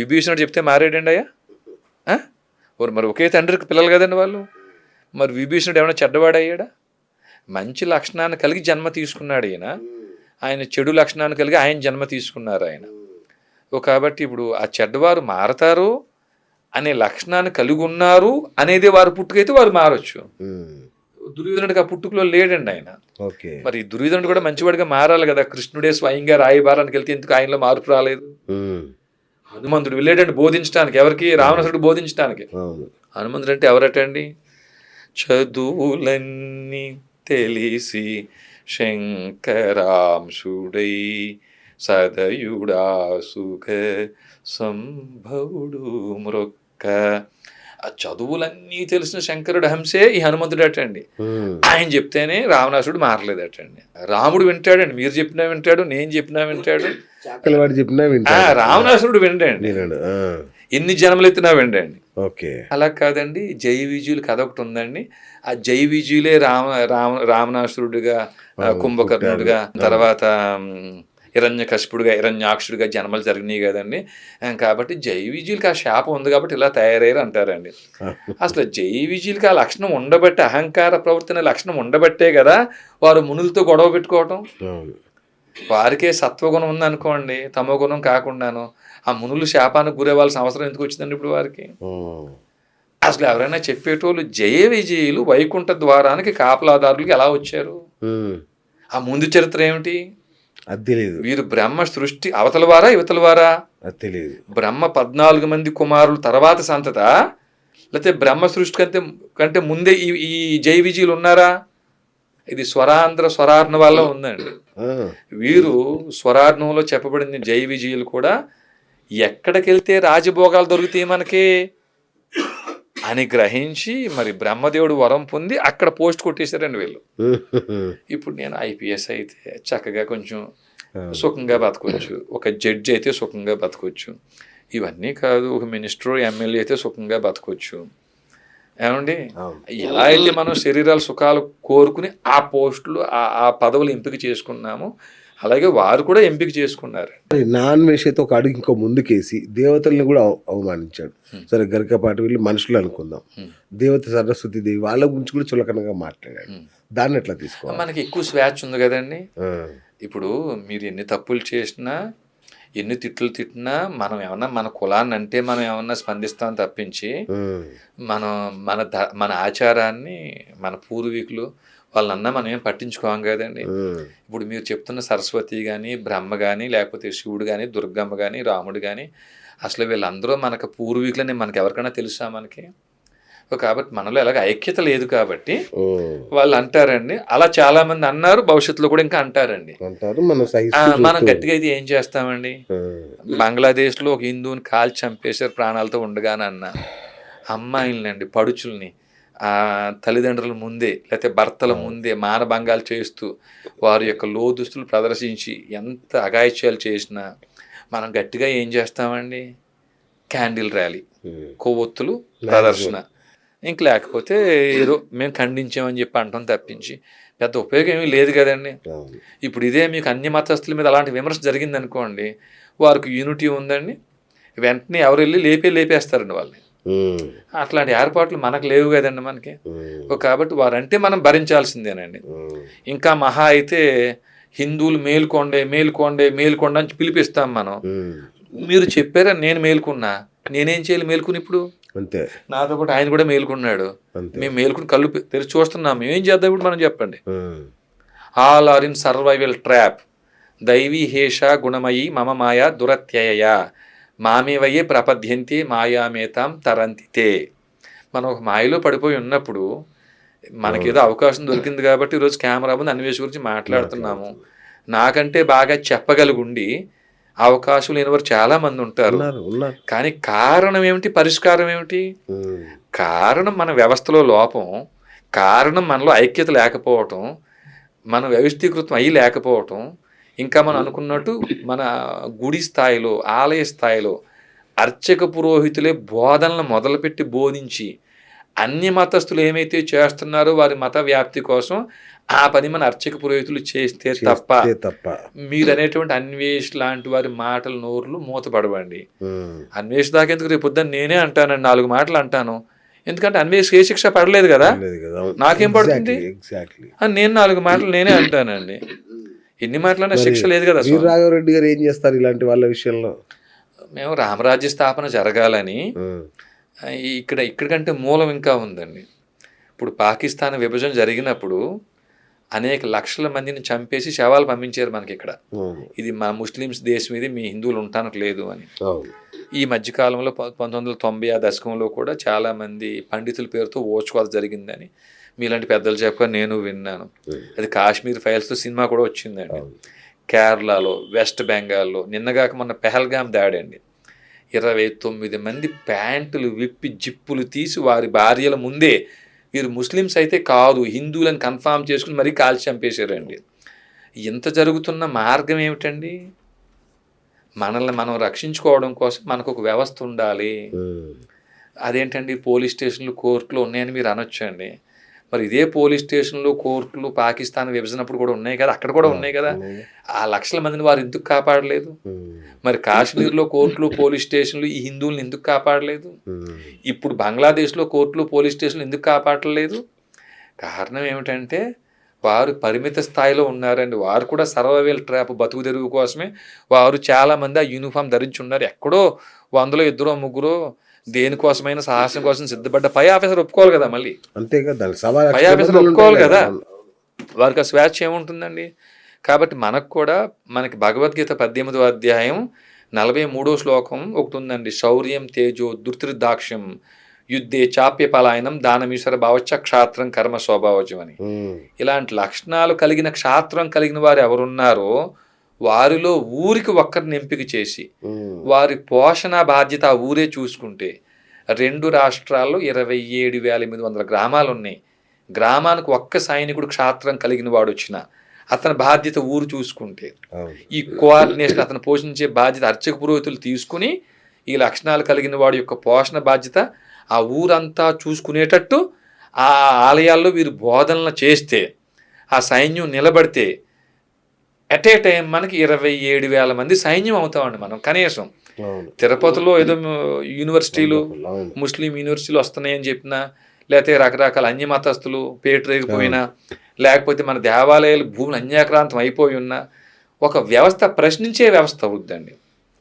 విభీషణుడు చెప్తే మారాడండి అయ్యా? మరి ఒకే తండ్రికి పిల్లలు కదండి వాళ్ళు. మరి విభీషణుడు ఏమైనా చెడ్డవాడయ్యాడా? మంచి లక్షణాన్ని కలిగి జన్మ తీసుకున్నాడు ఈయన, ఆయన చెడు లక్షణాన్ని కలిగి ఆయన జన్మ తీసుకున్నారు ఆయన. కాబట్టి ఇప్పుడు ఆ చెడ్డవారు మారతారు అనే లక్షణాన్ని కలిగి ఉన్నారు అనేది వారు పుట్టుకైతే వారు మారచ్చు. దుర్యోధనుడికి ఆ పుట్టుకలో లేడండి ఆయన. మరి దుర్యోధనుడు కూడా మంచివాడిగా మారాలి కదా. కృష్ణుడే స్వయంగా రాయబారానికి వెళ్తే ఎందుకు ఆయనలో మార్పు రాలేదు? హనుమంతుడు వెళ్ళాడండి బోధించడానికి. ఎవరికి? రావణాసురుడు బోధించడానికి. హనుమంతుడు అంటే ఎవరటండి? చదువులన్నీ తెలిసి శంకరాంశుడై సదయుడా సుఖ సంభవుడు మృక్క. ఆ చదువులన్నీ తెలిసిన శంకరుడు హంసే ఈ హనుమంతుడు అటండి. ఆయన చెప్తేనే రావణాసుడు మారలేదటండి. రాముడు వింటాడండి, మీరు చెప్పినా వింటాడు, నేను చెప్పినా వింటాడు, రావణాసురుడు విండండి, ఎన్ని జన్మలు ఎత్తినా విండండి. అలా కాదండి. జై విజయులు కథ ఒకటి ఉందండి. ఆ జై విజయులే రావణాసురుడుగా, కుంభకర్ణుడుగా, తర్వాత హిరణ్యకశిపుడుగా, హిరణ్యాక్షుడిగా జన్మలు జరిగినాయి కదండి. కాబట్టి జై విజయులకి ఆ శాపం ఉంది కాబట్టి ఇలా తయారయ్యారు అంటారండి. అసలు జై విజయులకి ఆ లక్షణం ఉండబట్టే, అహంకార ప్రవర్తన లక్షణం ఉండబట్టే కదా వారు మునులతో గొడవ పెట్టుకోవటం. వారికే సత్వగుణం ఉందనుకోండి, తమో గుణం కాకుండాను ఆ మునులు శాపానికి గురేవాల్సిన అవసరం ఎందుకు వచ్చిందండి ఇప్పుడు వారికి? అసలు ఎవరైనా చెప్పేటోళ్ళు జయ విజయులు వైకుంఠ ద్వారానికి కాపలాదారులకి ఎలా వచ్చారు? ఆ ముందు చరిత్ర ఏమిటి? అది తెలియదు. వీరు బ్రహ్మ సృష్టి అవతల వారా ఇవతల వారా? అది తెలియదు. బ్రహ్మ 14 మంది కుమారులు తర్వాత సంతత, లేకపోతే బ్రహ్మ సృష్టి కంటే ముందే ఈ జై విజయులు ఉన్నారా? ఇది స్వరార్ణ వల్ల ఉందండి. వీరు స్వరార్ణంలో చెప్పబడింది జై విజయులు కూడా ఎక్కడికి వెళ్తే రాజభోగాలు దొరుకుతాయి మనకి అని గ్రహించి మరి బ్రహ్మదేవుడు వరం పొంది అక్కడ పోస్ట్ కొట్టేశారండి వీళ్ళు. ఇప్పుడు నేను ఐపీఎస్ అయితే చక్కగా కొంచెం సుఖంగా బతకొచ్చు, ఒక జడ్జి అయితే సుఖంగా బతకొచ్చు, ఇవన్నీ కాదు ఒక మినిస్టర్ ఎమ్మెల్యే అయితే సుఖంగా బతకొచ్చు. ఏమండి? అవును. ఎలా అయితే మనం శరీరాల సుఖాలు కోరుకుని ఆ పోస్టులు ఆ పదవులు ఎంపిక చేసుకున్నామో, అలాగే వారు కూడా ఎంపిక చేసుకున్నారు. నాన్ వెజ్ అయితే ఒక అడుగు ఇంకో ముందుకేసి దేవతల్ని కూడా అవమానించాడు. హ్మ్. సరే గరికపాటి వీళ్ళు మనుషులు అనుకుందాం. హ్మ్. దేవత సరస్వతి దేవి వాళ్ళ గురించి కూడా చులకనగా మాట్లాడాడు. హ్మ్. దాన్ని ఎట్లా తీసుకోవాలి? మనకి ఎక్కువ స్వేచ్ఛ ఉంది కదండి. ఆ, ఇప్పుడు మీరు ఎన్ని తప్పులు చేసినా, ఎన్ని తిట్లు తిట్టినా, మనం ఏమన్నా మన కులాన్ని అంటే మనం ఏమన్నా స్పందిస్తాం తప్పించి, ఉమ్, మనం మన ఆచారాన్ని, మన పూర్వీకులు వాళ్ళన్నా మనం ఏం పట్టించుకోం కదండి. ఉమ్, ఇప్పుడు మీరు చెప్తున్న సరస్వతి కానీ, బ్రహ్మ కానీ, లేకపోతే శివుడు కానీ, దుర్గమ్మ కానీ, రాముడు కానీ, అసలు వీళ్ళందరూ మనకు పూర్వీకులని మనకు ఎవరికైనా తెలుసా మనకి? కాబట్టి మనలో ఎలాగ ఐక్యత లేదు కాబట్టి ఉమ్. వాళ్ళు అంటారండి. అలా చాలామంది అన్నారు, భవిష్యత్తులో కూడా ఇంకా అంటారండి. అంటారు మనం సహిస్తూ మనం చూస్తూ గట్టిగా అయితే ఏం చేస్తామండి? బంగ్లాదేశ్లో ఒక హిందువుని కాల్చి చంపేశారు ప్రాణాలతో ఉండగానే అన్న అమ్మాయిలనండి, పడుచుల్ని తల్లిదండ్రుల ముందే లేకపోతే భర్తల ముందే మానభంగాలు చేస్తూ వారి యొక్క లోదుస్తులు ప్రదర్శించి ఎంత అఘాయిత్యాలు చేసినా మనం గట్టిగా ఏం చేస్తామండి? క్యాండిల్ ర్యాలీ, కొవ్వొత్తులు ప్రదర్శన, ఇంక లేకపోతే ఏదో మేము ఖండించామని చెప్పి అంటాం తప్పించి పెద్ద ఉపయోగం ఏమీ లేదు కదండి. అవును. ఇప్పుడు ఇదే మీకు అన్ని మతస్థుల మీద అలాంటి విమర్శ జరిగిందనుకోండి, వారికి యూనిటీ ఉందండి, వెంటనే ఎవరు వెళ్ళి లేపేస్తారండి వాళ్ళని. అట్లాంటి ఏర్పాట్లు మనకు లేవు కదండి మనకి. కాబట్టి వారంటే మనం భరించాల్సిందేనండి. ఇంకా మహా అయితే హిందువులు మేల్కొండే మేల్కొండే మేల్కొండ అని పిలిపిస్తాం మనం. మీరు చెప్పారా నేను మేల్కొన్నా, నేనేం చేయాలి మేల్కొని? ఇప్పుడు అంతే, నాతో పాటు ఆయన కూడా మేల్కొన్నాడు, అంతే. మేము మేల్కొని కళ్ళు తెరిచి చూస్తున్నాం, ఏం చేద్దాం ఇప్పుడు మనం చెప్పండి? All are in survival trap, దైవీ హేష గుణమయీ మమ మాయా దురత్యయ మామేవయే ప్రపద్యంతి మాయామేతాం తరంతితే. మనం ఒక మాయలో పడిపోయి ఉన్నప్పుడు మనకేదో అవకాశం దొరికింది కాబట్టి ఈరోజు కెమెరా ముందు అన్వేష్ గురించి మాట్లాడుతున్నాము. నాకంటే బాగా చెప్పగలుగుండి అవకాశం లేని వారు చాలా మంది ఉంటారు. కానీ కారణం ఏమిటి? పరిష్కారం ఏమిటి? కారణం మన వ్యవస్థలో లోపం, కారణం మనలో ఐక్యత లేకపోవటం, మనం వ్యవస్థీకృతం అయ్యి లేకపోవటం, ఇంకా మనం అనుకున్నట్టు మన గుడి స్థాయిలో, ఆలయ స్థాయిలో అర్చక పురోహితులే బోధనలు మొదలుపెట్టి బోధించి అన్య మతస్థులు ఏమైతే చేస్తున్నారో వారి మత వ్యాప్తి కోసం ఆ పని మన అర్చక పురోహితులు చేస్తే తప్ప మీరు అనేటువంటి అన్వేష్ లాంటి వారి మాటలు నోర్లు మూతపడవండి. అన్వేష్ దాకెందుకు? రేపు పొద్దున్న నేనే అంటానండి 4 మాటలు అంటాను, ఎందుకంటే అన్వేష్ ఏ శిక్ష పడలేదు కదా, నాకేం పడుతుంది? నేను 4 మాటలు నేనే అంటానండి. ఎన్ని మాటలన్నా శిక్ష లేదు కదా. వీరరాఘవరెడ్డి గారు ఏం చేస్తారు ఇలాంటి వాళ్ళ విషయంలో? మేము రామరాజ్య స్థాపన జరగాలని ఇక్కడికంటే మూలం ఇంకా ఉందండి. ఇప్పుడు పాకిస్తాన్ విభజన జరిగినప్పుడు అనేక లక్షల మందిని చంపేసి శవాలు పంపించారు మనకి ఇక్కడ. ఇది మా ముస్లిమ్స్ దేశం, ఇది మీ హిందువులు ఉండటానికి లేదు అని. ఈ మధ్యకాలంలో 1990 ఆ దశకంలో కూడా చాలామంది పండితుల పేరుతో ఓచుకోవాల్సి జరిగిందని మీలాంటి పెద్దలు చెప్పగా నేను విన్నాను. అది కాశ్మీర్ ఫైల్స్తో సినిమా కూడా వచ్చిందండి. కేరళలో, వెస్ట్ బెంగాల్లో నిన్నగాక మొన్న పెహల్గాం దాడి అండి. 29 మంది ప్యాంటులు విప్పి జిప్పులు తీసి వారి భార్యల ముందే, వీరు ముస్లిమ్స్ అయితే కాదు హిందువులను కన్ఫామ్ చేసుకుని మరీ కాల్చి చంపేశారండి. ఇంత జరుగుతున్న మార్గం ఏమిటండి? మనల్ని మనం రక్షించుకోవడం కోసం మనకు ఒక వ్యవస్థ ఉండాలి. అదేంటండి పోలీస్ స్టేషన్లు, కోర్టులు ఉన్నాయని మీరు అనొచ్చండి. మరి ఇదే పోలీస్ స్టేషన్లు, కోర్టులు పాకిస్తాన్ విభజనప్పుడు కూడా ఉన్నాయి కదా, అక్కడ కూడా ఉన్నాయి కదా. ఆ లక్షల మందిని వారు ఎందుకు కాపాడలేదు? మరి కాశ్మీర్లో కోర్టులు, పోలీస్ స్టేషన్లు ఈ హిందువులను ఎందుకు కాపాడలేదు? ఇప్పుడు బంగ్లాదేశ్లో కోర్టులు, పోలీస్ స్టేషన్లు ఎందుకు కాపాడలేదు? కారణం ఏమిటంటే వారు పరిమిత స్థాయిలో ఉన్నారండి. వారు కూడా సర్వైవల్ ట్రాప్, బతుకు తెరుగు కోసమే వారు చాలామంది ఆ యూనిఫామ్ ధరించి ఉన్నారు. ఎక్కడో 100లో 2 3 దేనికోసమైనా సాహసం కోసం సిద్ధపడ్డ పై ఆఫీసర్ ఒప్పుకోవాలి కదా. మళ్ళీ పై ఆఫీసర్ ఒప్పుకోవాలి కదా. వారికి ఆ స్వేచ్ఛ ఏముంటుందండి? కాబట్టి మనకి భగవద్గీత 18వ అధ్యాయం 43వ శ్లోకం ఒకటి ఉందండి. శౌర్యం తేజో దుర్తిర్దాక్ష్యం యుద్ధే చాప్య పలాయనం దానమీశ్వర భావచ్చ క్షాత్రం కర్మ స్వభావజం అని. ఇలాంటి లక్షణాలు కలిగిన క్షాత్రం కలిగిన వారు ఎవరున్నారో వారిలో ఊరికి ఒక్కరిని ఎంపిక చేసి వారి పోషణ బాధ్యత ఆ ఊరే చూసుకుంటే 2 రాష్ట్రాల్లో 27,800 గ్రామాలు ఉన్నాయి. గ్రామానికి ఒక్క సైనికుడు క్షాత్రం కలిగిన వాడు వచ్చిన అతని బాధ్యత ఊరు చూసుకుంటే, ఈ కోఆర్డినేషన్ అతను పోషించే బాధ్యత అర్చక పురోహితులు తీసుకుని ఈ లక్షణాలు కలిగిన వాడి యొక్క పోషణ బాధ్యత ఆ ఊరంతా చూసుకునేటట్టు ఆ ఆలయాల్లో వీరు బోధనలు చేస్తే, ఆ సైన్యం నిలబడితే ఎట్ ఏ టైం మనకి 27,000 మంది సైన్యం అవుతామండి మనం కనీసం. అవును. తిరుపతిలో ఏదో యూనివర్సిటీలు, వండర్ఫుల్. అవును. ముస్లిం యూనివర్సిటీలు వస్తున్నాయని చెప్పినా, లేకపోతే రకరకాల అన్య మతస్థులు పేటరేగిపోయినా, లేకపోతే మన దేవాలయాలు భూములు అన్యాక్రాంతం అయిపోయి ఉన్నా, ఒక వ్యవస్థ ప్రశ్నించే వ్యవస్థ అవుద్దండి.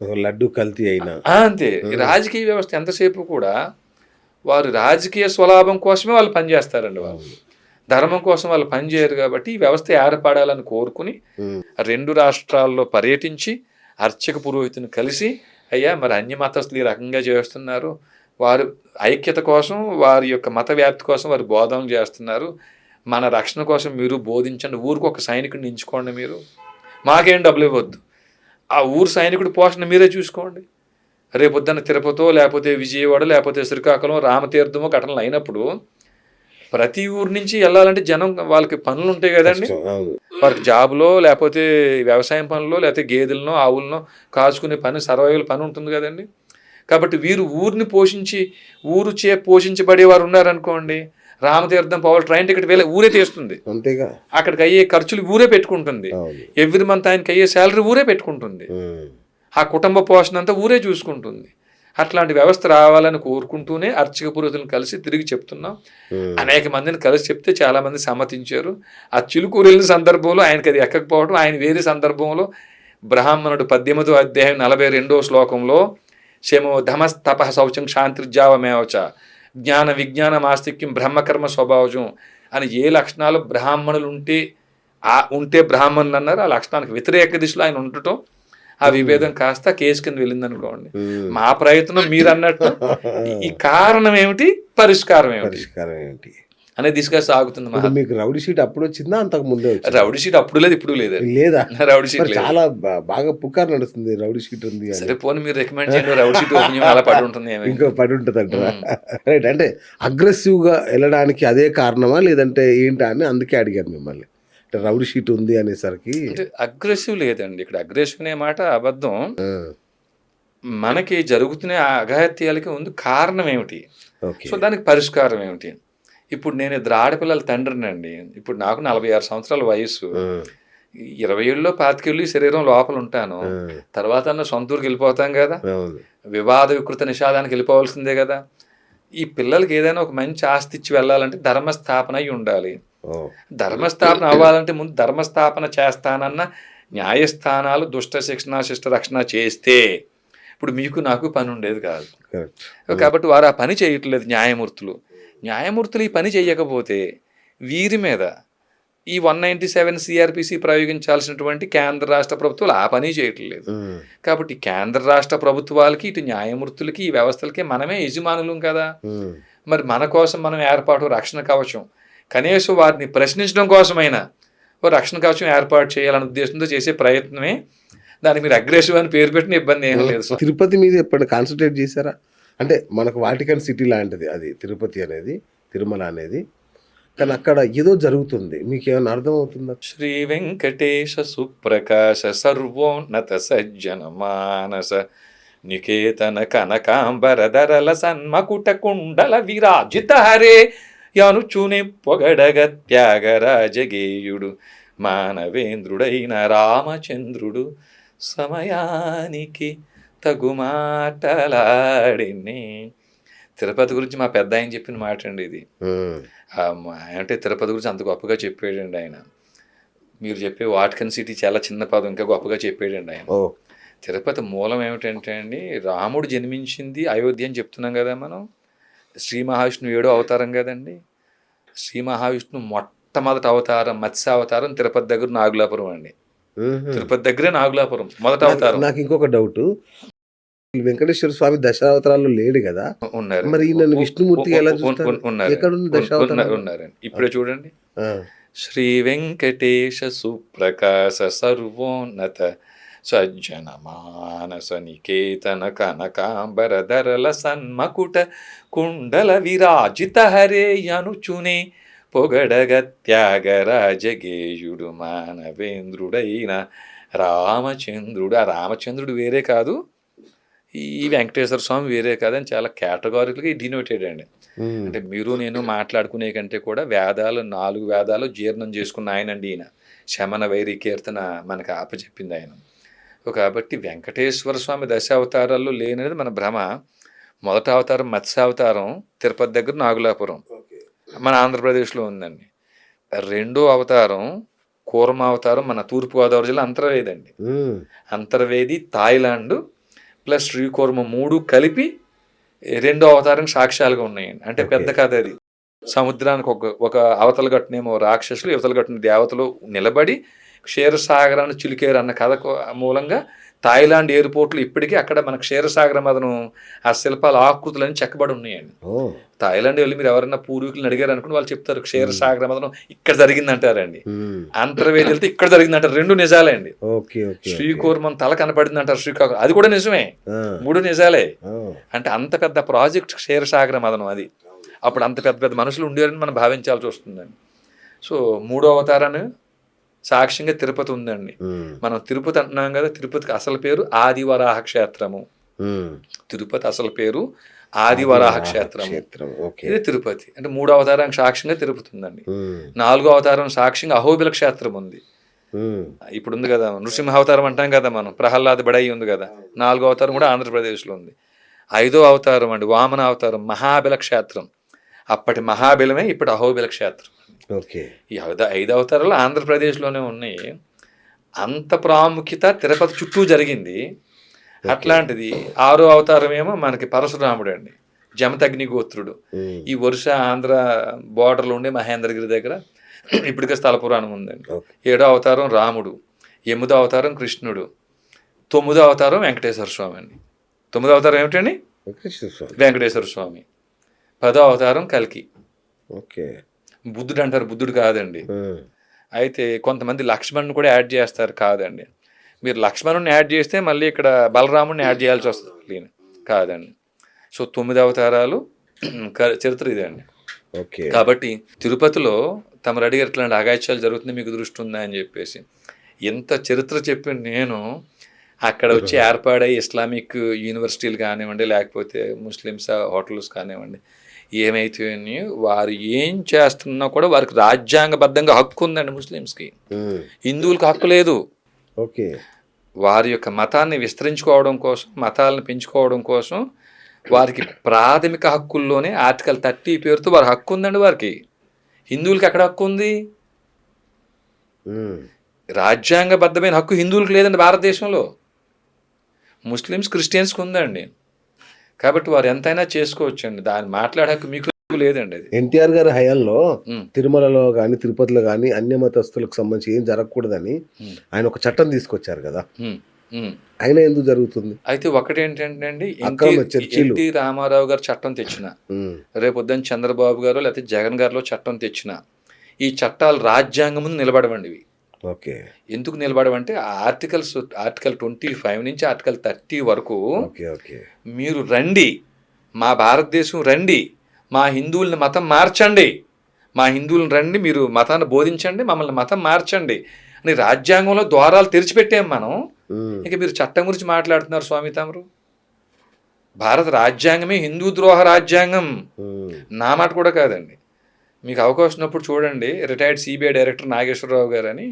ఒక లడ్డు కల్తీ అయినా. అంతే. రాజకీయ వ్యవస్థ ఎంతసేపు కూడా వారు రాజకీయ స్వలాభం కోసమే వాళ్ళు పనిచేస్తారండి వాళ్ళు. ధర్మం కోసం వాళ్ళు పనిచేయరు కాబట్టి ఈ వ్యవస్థ ఏర్పడాలని కోరుకుని 2 రాష్ట్రాల్లో పర్యటించి అర్చక పురోహితుని కలిసి, అయ్యా మరి అన్య మతస్థులు ఈ రకంగా చేస్తున్నారు, వారు ఐక్యత కోసం వారి యొక్క మత వ్యాప్తి కోసం వారు బోధనలు చేస్తున్నారు, మన రక్షణ కోసం మీరు బోధించండి, ఊరికి ఒక సైనికుడిని ఎంచుకోండి, మీరు మాకేం డబ్బులు ఇవ్వద్దు, ఆ ఊరు సైనికుడి పోషణ మీరే చూసుకోండి. రేపొద్దున తిరుపతో లేకపోతే విజయవాడ లేకపోతే శ్రీకాకుళం రామతీర్థమో ఘటనలు అయినప్పుడు ప్రతి ఊరు నుంచి వెళ్ళాలంటే జనం వాళ్ళకి పనులు ఉంటాయి కదండి, వారికి జాబులో లేకపోతే వ్యవసాయం పనుల్లో లేకపోతే గేదెలనో ఆవులనో కాచుకునే పని, సర్వైవల్ పని ఉంటుంది కదండి. కాబట్టి వీరు ఊరిని పోషించబడేవారు ఉన్నారనుకోండి, రామతీర్థం పోవాలి ట్రైన్ టికెట్ వేళ ఊరే తీస్తుంది, అంతేగా, అక్కడికి అయ్యే ఖర్చులు ఊరే పెట్టుకుంటుంది, ఎవ్రీ మంత్ ఆయనకి అయ్యే శాలరీ ఊరే పెట్టుకుంటుంది, ఆ కుటుంబ పోషణ అంతా ఊరే చూసుకుంటుంది. అట్లాంటి వ్యవస్థ రావాలని కోరుకుంటూనే అర్చక పురోహితులను కలిసి తిరిగి చెప్తున్నాం. అనేక మందిని కలిసి చెప్తే చాలా మంది సమ్మతించారు. ఆ చిలుకూరు వెళ్ళిన సందర్భంలో ఆయనకి అది ఎక్కకపోవడం, ఆయన వేరే సందర్భంలో బ్రాహ్మణుడు 18వ అధ్యాయం 42వ శ్లోకంలో శమో ధమస్తప శౌచం శాంతిర్జావమేవచ జ్ఞాన విజ్ఞాన మాస్తిక్యం బ్రహ్మకర్మ స్వభావజం అని ఏ లక్షణాలు బ్రాహ్మణులు ఉంటే బ్రాహ్మణులు అన్నారు, ఆ లక్షణానికి వ్యతిరేక దిశలో ఆయన ఉండటం, ఆ విభేదం కాస్త కేసు కింద వెళ్ళింది అనుకోండి. మా ప్రయత్నం మీరు అన్నట్టు ఈ కారణం ఏమిటి, పరిష్కారం ఏమిటి అనే దిశగా సాగుతుంది. మీకు రౌడీ షీట్ అప్పుడు వచ్చిందా, అంతకు ముందే? రౌడీ షీట్ అప్పుడు లేదు, ఇప్పుడు లేదా? రౌడీ షీట్ చాలా బాగా పుకారు నడుస్తుంది, రౌడీ షీట్ ఉంది. సరే పోనీ మీరు రికమెండ్ చేయండి, రౌడీ షీట్ అలా పడి ఉంటుంది, ఇంకో పడి ఉంటుంది అంటారా? రైట్. అంటే అగ్రెసివ్ గా వెళ్ళడానికి అదే కారణమా లేదంటే ఏంటా అని అందుకే అడిగాను మిమ్మల్ని. రౌడీ షీట్ ఉంది అనేసరికి అగ్రెసివ్ లేదండి, ఇక్కడ అగ్రెసివ్ అనే మాట అబద్ధం. మనకి జరుగుతున్న అఘాయిత్యాలకి ముందు కారణం ఏమిటి, సో దానికి పరిష్కారం ఏమిటి. ఇప్పుడు నేను 2 ఆడపిల్లల తండ్రిని అండి, ఇప్పుడు నాకు 46 సంవత్సరాల వయసు, 20 ఏళ్ళలో 25 ఏళ్ళు శరీరం లోపల ఉంటాను, తర్వాత సొంత ఊరికి వెళ్ళిపోతాం కదా, వివాద వికృత నిషాదానికి వెళ్ళిపోవాల్సిందే కదా. ఈ పిల్లలకి ఏదైనా ఒక మంచి ఆస్తి ఇచ్చి వెళ్ళాలంటే ధర్మస్థాపన అయి ఉండాలి. ధర్మస్థాపన అవ్వాలంటే ముందు ధర్మస్థాపన చేస్తానన్న న్యాయస్థానాలు దుష్ట శిక్షణ శిష్ట రక్షణ చేస్తే ఇప్పుడు మీకు నాకు పని ఉండేది కాదు. కాబట్టి వారు ఆ పని చేయట్లేదు. న్యాయమూర్తులు ఈ పని చేయకపోతే వీరి మీద ఈ 197 సిఆర్పిసి ప్రయోగించాల్సినటువంటి కేంద్ర రాష్ట్ర ప్రభుత్వాలు ఆ పని చేయట్లేదు. కాబట్టి కేంద్ర రాష్ట్ర ప్రభుత్వాలకి ఇటు న్యాయమూర్తులకి ఈ వ్యవస్థలకి మనమే యజమానులం కదా. మరి మన కోసం మనం ఏర్పాటు రక్షణ కవచం, కనీసం వారిని ప్రశ్నించడం కోసమైనా ఓ రక్షణ కవచం ఏర్పాటు చేయాలనే ఉద్దేశంతో చేసే ప్రయత్నమే. దానికి మీరు అగ్రెసివ్ అని పేరు పెట్టిన ఇబ్బంది ఏం లేదు. తిరుపతి మీద ఎప్పుడు కాన్సన్ట్రేట్ చేశారా? అంటే మనకు వాటికన్ సిటీ లాంటిది అది తిరుపతి అనేది, తిరుమల అనేది, కానీ అక్కడ ఏదో జరుగుతుంది, మీకు ఏమైనా అర్థమవుతుందా? శ్రీ వెంకటేశ సుప్రకాశ సర్వోన్నత సజ్జన మానస నికేతన కనకాంబరధరల సన్మకుట కుండల విరాజిత హరే యనుచుని పొగడగ త్యాగరాజగేయుడు మానవేంద్రుడైన రామచంద్రుడు సమయానికి తగు మాటలాడిని. తిరుపతి గురించి మా పెద్ద ఆయన చెప్పిన మాట అండి ఇది. అంటే తిరుపతి గురించి అంత గొప్పగా చెప్పాడండి ఆయన. మీరు చెప్పే వాటికన్ సిటీ చాలా చిన్న పదం, ఇంకా గొప్పగా చెప్పాడండి ఆయన. తిరుపతి మూలం ఏమిటంటే అండి, రాముడు జన్మించింది అయోధ్య అని చెప్తున్నాం కదా మనం. శ్రీ మహావిష్ణువు 7వ అవతారం కదండి. శ్రీ మహావిష్ణువు మొట్టమొదటి అవతారం మత్స్య అవతారం తిరుపతి దగ్గర నాగులాపురం అండి. తిరుపతి దగ్గరే నాగులాపురం మొదటి అవతారం. నాకు ఇంకొక డౌట్, వెంకటేశ్వర స్వామి దశావతారాల్లో లేడు కదా, ఉన్నారు. మరి నన్ను విష్ణుమూర్తి ఎలా చూస్తారు? ఉన్నారండి. ఇప్పుడే చూడండి, శ్రీ వెంకటేశ సుప్రకాశ సర్వోన్నత సజ్జన మానస నికేతన కనకాంబరధరల సన్మకుట కుండల విరాజిత హరే యనుచునే పొగడగ త్యాగరాజగేయుడు మానవేంద్రుడైన రామచంద్రుడు. ఆ రామచంద్రుడు వేరే కాదు, ఈ వెంకటేశ్వర స్వామి వేరే కాదని చాలా కేటగారికల్గా డినోటెడ్ అండి. ఉమ్, అంటే మీరు నేను మాట్లాడుకునే కంటే కూడా వేదాలు 4 వేదాలు జీర్ణం చేసుకున్న ఆయనండి ఈయన. శమన వైరి కీర్తన మనకు అప్పచెప్పింది ఆయన. కాబట్టి వెంకటేశ్వర స్వామి దశావతారాల్లో లేనిది మన భ్రమ. మొదటి అవతారం మత్స్యావతారం తిరుపతి దగ్గర నాగులాపురం, మన ఆంధ్రప్రదేశ్లో ఉందండి. రెండో అవతారం కూర్మావతారం మన తూర్పుగోదావరి జిల్లా అంతర్వేది అండి. ఉమ్, అంతర్వేది, థాయిలాండ్ ప్లస్ శ్రీకూర్మ 3 కలిపి రెండో అవతారం సాక్ష్యాలుగా ఉన్నాయండి. అంటే పెద్ద కథ అది. సముద్రానికి ఒక అవతల గట్టునేమో రాక్షసులు, యువతల గట్టున దేవతలు నిలబడి క్షీరసాగరాన్ని చిలికేరు అన్న కథ మూలంగా థాయిలాండ్ ఎయిర్పోర్ట్లు ఇప్పటికీ అక్కడ మన క్షీరసాగర మదనం ఆ శిల్పాల ఆకృతులని చెక్కబడి ఉన్నాయండి. ఓ, థాయిలాండ్ వెళ్ళి మీరు ఎవరైనా పూర్వీకులను అడిగారు అనుకుని వాళ్ళు చెప్తారు క్షీరసాగర మదనం ఇక్కడ జరిగిందంటారండి. ఉమ్, అంతర్వేది వెళ్తే ఇక్కడ జరిగిందంటారు. 2 నిజాలే అండి. ఓకే ఓకే, శ్రీకూర్మం తల కనపడింది అంటారు శ్రీకాకుళం, అది కూడా నిజమే. ఆ, 3 నిజాలే. ఓ, అంటే అంత పెద్ద ప్రాజెక్ట్ క్షీరసాగర మదనం అది. అప్పుడు అంత పెద్ద పెద్ద మనుషులు ఉండేవారని మనం భావించాల్సి వస్తుందండి. సో 3వ అవతారాన్ని సాక్ష్యంగా తిరుపతి ఉందండి. ఉమ్, మనం తిరుపతి అంటున్నాం కదా, తిరుపతికి అసలు పేరు ఆదివరాహ క్షేత్రము. ఉమ్, తిరుపతి అసలు పేరు ఆదివరాహ క్షేత్రము. క్షేత్రం, ఓకే, ఇది తిరుపతి. అంటే 3వ అవతారానికి సాక్ష్యంగా తిరుపతి ఉందండి. ఉమ్, 4వ అవతారం సాక్ష్యంగా అహోబిల క్షేత్రం ఉంది. ఉమ్, ఇప్పుడు ఉంది కదా నృసింహావతారం అంటాం కదా మనం, ప్రహ్లాద బడయి ఉంది కదా. 4వ అవతారం కూడా ఆంధ్రప్రదేశ్లో ఉంది. 5వ అవతారం అండి వామన అవతారం మహాబిల క్షేత్రం. అప్పటి మహాబిలమే ఇప్పుడు అహోబిల క్షేత్రం. ఓకే, ఈ 5 అవతారాలు ఆంధ్రప్రదేశ్లోనే ఉన్నాయి. అంత ప్రాముఖ్యత తిరుపతి చుట్టూ జరిగింది. అట్లాంటిది 6వ అవతారం ఏమో మనకి పరశురాముడు అండి, జమతగ్ని గోత్రుడు. ఉమ్, ఈ వరుస ఆంధ్ర బోర్డర్లో ఉండే మహేంద్రగిరి దగ్గర ఇప్పటికే స్థల పురాణం ఉందండి. ఓకే, 7వ అవతారం రాముడు, 8వ అవతారం కృష్ణుడు, 9వ అవతారం వెంకటేశ్వర స్వామి అండి. 9వ అవతారం ఏమిటండి? వెంకటేశ్వర స్వామి, వెంకటేశ్వర స్వామి. 10వ అవతారం కల్కి. ఓకే, బుద్ధుడు అంటారు, బుద్ధుడు కాదండి. ఉమ్, అయితే కొంతమంది లక్ష్మణ్ని కూడా యాడ్ చేస్తారు, కాదండి. మీరు లక్ష్మణుని యాడ్ చేస్తే మళ్ళీ ఇక్కడ బలరాముడిని యాడ్ చేయాల్సి వస్తుంది మళ్ళీ, కాదండి. సో 9 అవతారాలు చరిత్ర ఇదే అండి. ఓకే, కాబట్టి తిరుపతిలో తమరు అడిగారు ఇట్లాంటి అగాయిత్యాలు జరుగుతుంది మీకు దృష్టి ఉందా అని చెప్పేసి. ఎంత చరిత్ర చెప్పి నేను అక్కడ వచ్చి ఏర్పాడై ఇస్లామిక్ యూనివర్సిటీలు కానివ్వండి, లేకపోతే ముస్లిమ్స్ హోటల్స్ కానివ్వండి, ఏమైతే వారు ఏం చేస్తున్నా కూడా వారికి రాజ్యాంగబద్ధంగా హక్కు ఉందండి. ముస్లిమ్స్కి, ఉమ్, హిందువులకు హక్కు లేదు. ఓకే, వారి యొక్క మతాన్ని విస్తరించుకోవడం కోసం, మతాలను పెంచుకోవడం కోసం వారికి ప్రాథమిక హక్కుల్లోనే ఆర్టికల్ 30 పేరుతో వారి హక్కు ఉందండి. వారికి హిందువులకి ఎక్కడ హక్కు ఉంది? ఉమ్, రాజ్యాంగబద్ధమైన హక్కు హిందువులకు లేదండి భారతదేశంలో. ముస్లిమ్స్ క్రిస్టియన్స్కి ఉందండి. కాబట్టి వారు ఎంతైనా చేసుకోవచ్చండి. దాన్ని మాట్లాడే హక్కు మీకు లేదండి. అది ఎన్టీఆర్ గారి హయాంలో ఉమ్, తిరుమలలో కానీ తిరుపతిలో కానీ అన్య మతస్థులకు సంబంధించి ఏం జరగకూడదని ఉమ్, ఆయన ఒక చట్టం తీసుకొచ్చారు కదా, ఉమ్, ఉమ్. అయినా ఎందుకు జరుగుతుంది? అయితే ఒకటేంటంటే అండి, అక్రమ చర్చిలు. ఎన్టీ రామారావు గారు చట్టం తెచ్చిన, ఉమ్, రేపొద్దున చంద్రబాబు గారు లేకపోతే జగన్ గారిలో చట్టం తెచ్చిన, ఈ చట్టాలు రాజ్యాంగం ముందు నిలబడవండి. ఇవి ఓకే, ఎందుకు నిలబడవంటే ఆర్టికల్ 25 నుంచి ఆర్టికల్ 30 వరకు ఓకే, ఓకే, మీరు రండి, మా భారతదేశం రండి, మా హిందువుల్ని మతం మార్చండి, మా హిందువులను రండి, మీరు మతాన్ని బోధించండి, మమ్మల్ని మతం మార్చండి అని రాజ్యాంగంలో ద్వారాలు తెరిచిపెట్టాం మనం. ఉమ్, ఇక మీరు చట్టం గురించి మాట్లాడుతున్నారు స్వామి తమరు. భారత రాజ్యాంగమే హిందూ ద్రోహ రాజ్యాంగం, ఉమ్, నా మాట కూడా కాదండి. మీకు అవకాశం ఉన్నప్పుడు చూడండి. రిటైర్డ్ సిబిఐ డైరెక్టర్ నాగేశ్వరరావు గారు అని,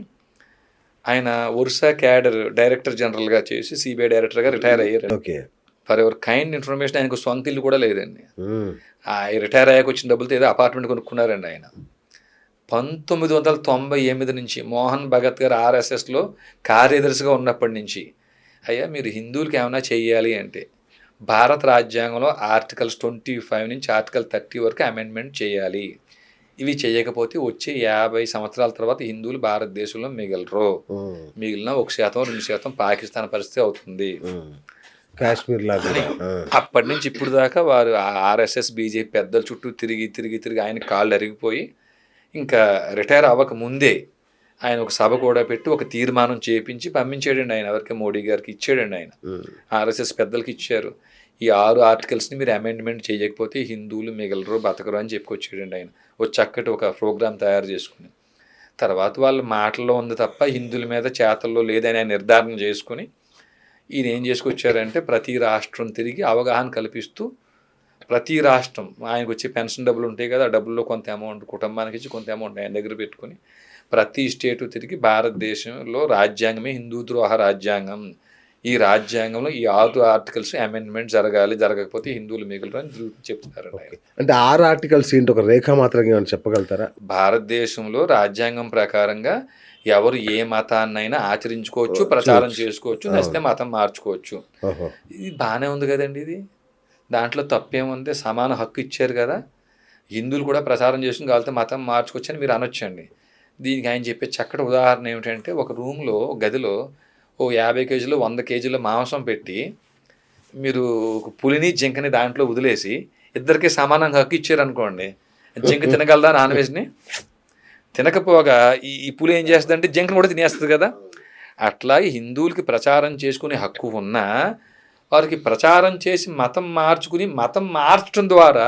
ఆయన ఒరిస్సా క్యాడర్ డైరెక్టర్ జనరల్గా చేసి సిబిఐ డైరెక్టర్గా రిటైర్ అయ్యారు. Okay, for ever kind information, ఆయనకు సొంత ఇల్లు కూడా లేదండి. ఉమ్, రిటైర్ అయ్యాక వచ్చిన డబ్బులతో ఏదో అపార్ట్మెంట్ కొనుక్కున్నారండి ఆయన. 1998 నుంచి మోహన్ భగత్ గారు ఆర్ఎస్ఎస్లో కార్యదర్శిగా ఉన్నప్పటి నుంచి, అయ్యా మీరు హిందువులకి ఏమైనా చెయ్యాలి అంటే భారత రాజ్యాంగంలో ఆర్టికల్స్ 25 నుంచి ఆర్టికల్ 30 వరకు అమెండ్మెంట్ చేయాలి. ఇవి చేయకపోతే వచ్చే 50 సంవత్సరాల తర్వాత హిందువులు భారతదేశంలో మిగలరు. ఉమ్, మిగిలిన 1% 2% పాకిస్తాన్ పరిస్థితి అవుతుంది. ఉమ్, కాశ్మీర్ లాగా. అప్పటి నుంచి ఇప్పుడు దాకా వారు ఆర్ఎస్ఎస్ బీజేపీ పెద్దల చుట్టూ తిరిగి తిరిగి తిరిగి ఆయన కాళ్ళు అరిగిపోయి ఇంకా రిటైర్ అవ్వక ముందే ఆయన ఒక సభ కూడా పెట్టి ఒక తీర్మానం చేపించి పంపించాడండి. ఆయన ఎవరికి మోడీ గారికి ఇచ్చాడండి. ఆయన ఆర్ఎస్ఎస్ పెద్దలకి ఇచ్చారు. ఈ 6 ఆర్టికల్స్ని మీరు అమెండ్మెంట్ చేయకపోతే హిందువులు మిగలరు, బతకరు అని చెప్పుకొచ్చాడండి ఆయన. చక్కటి ఒక ప్రోగ్రాం తయారు చేసుకుని, తర్వాత వాళ్ళ మాటల్లో ఉంది తప్ప హిందువుల మీద చేతల్లో లేదని ఆయన నిర్ధారణ చేసుకుని ఈయన ఏం చేసుకొచ్చారంటే ప్రతి రాష్ట్రం తిరిగి అవగాహన కల్పిస్తూ ప్రతి రాష్ట్రం ఆయనకు వచ్చే పెన్షన్ డబ్బులు ఉంటాయి కదా, ఆ డబ్బుల్లో కొంత అమౌంట్ కుటుంబానికి ఇచ్చి కొంత అమౌంట్ ఆయన దగ్గర పెట్టుకొని ప్రతి స్టేటు తిరిగి భారతదేశంలో రాజ్యాంగమే హిందూ ద్రోహ రాజ్యాంగం, ఈ రాజ్యాంగంలో ఈ 6 ఆర్టికల్స్ అమెండ్మెంట్ జరగాలి, జరగకపోతే హిందువులు మిగులురు అని చెప్తున్నారు. అంటే 6 ఆర్టికల్స్ ఏంటి, ఒక రేఖా మాత్రంగా ఏమైనా చెప్పగలుగుతారా? భారతదేశంలో రాజ్యాంగం ప్రకారంగా ఎవరు ఏ మతాన్నైనా ఆచరించుకోవచ్చు, ప్రచారం చేసుకోవచ్చు, నచ్చితే మతం మార్చుకోవచ్చు. ఇది బాగానే ఉంది కదండి, ఇది దాంట్లో తప్పేముంది, సమాన హక్కు ఇచ్చారు కదా, హిందువులు కూడా ప్రచారం చేసుకుని కావాలంటే మతం మార్చుకోవచ్చు అని మీరు అనొచ్చండి. దీనికి ఆయన చెప్పే చక్కటి ఉదాహరణ ఏమిటంటే, ఒక రూమ్లో గదిలో ఓ 50 కేజీలు 100 కేజీల మాంసం పెట్టి మీరు ఒక పులిని జింకని దాంట్లో వదిలేసి ఇద్దరికి సమానంగా హక్కు ఇచ్చారనుకోండి, జింక తినగలదా నాన్ వెజ్ని? తినకపోగా ఈ పులి ఏం చేస్తుందంటే జింకను కూడా తినేస్తుంది కదా. అట్లాగే హిందువులకి ప్రచారం చేసుకునే హక్కు ఉన్నా వారికి ప్రచారం చేసి మతం మార్చుకుని మతం మార్చడం ద్వారా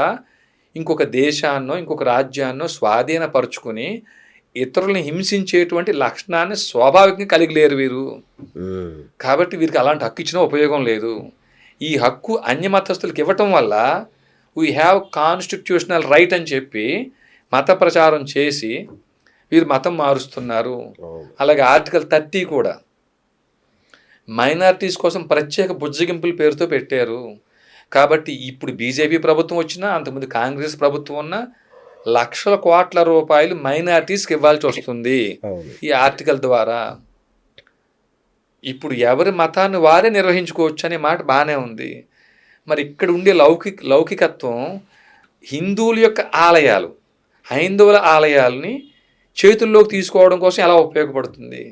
ఇంకొక దేశాన్నో ఇంకొక రాజ్యాన్నో స్వాధీనపరుచుకుని ఇతరులను హింసించేటువంటి లక్షణాన్ని స్వాభావికంగా కలిగి లేరు వీరు. కాబట్టి వీరికి అలాంటి హక్కు ఇచ్చినా ఉపయోగం లేదు. ఈ హక్కు అన్యమతస్థులకు ఇవ్వటం వల్ల వీ హ్యావ్ కాన్స్టిట్యూషనల్ రైట్ అని చెప్పి మత ప్రచారం చేసి వీరు మతం మారుస్తున్నారు. అలాగే ఆర్టికల్ 30 కూడా మైనారిటీస్ కోసం ప్రత్యేక బుజ్జగింపుల పేరుతో పెట్టారు. కాబట్టి ఇప్పుడు బీజేపీ ప్రభుత్వం వచ్చినా అంతకుముందు కాంగ్రెస్ ప్రభుత్వం ఉన్నా లక్షల కోట్ల రూపాయలు మైనారిటీస్కి ఇవ్వాల్సి వస్తుంది ఈ ఆర్టికల్ ద్వారా. ఇప్పుడు ఎవరి మతాన్ని వారే నిర్వహించుకోవచ్చు అనే మాట బాగానే ఉంది. మరి ఇక్కడ ఉండే లౌకికత్వం హిందువుల యొక్క ఆలయాలు హైందవుల ఆలయాలని చేతుల్లోకి తీసుకోవడం కోసం ఎలా ఉపయోగపడుతుంది?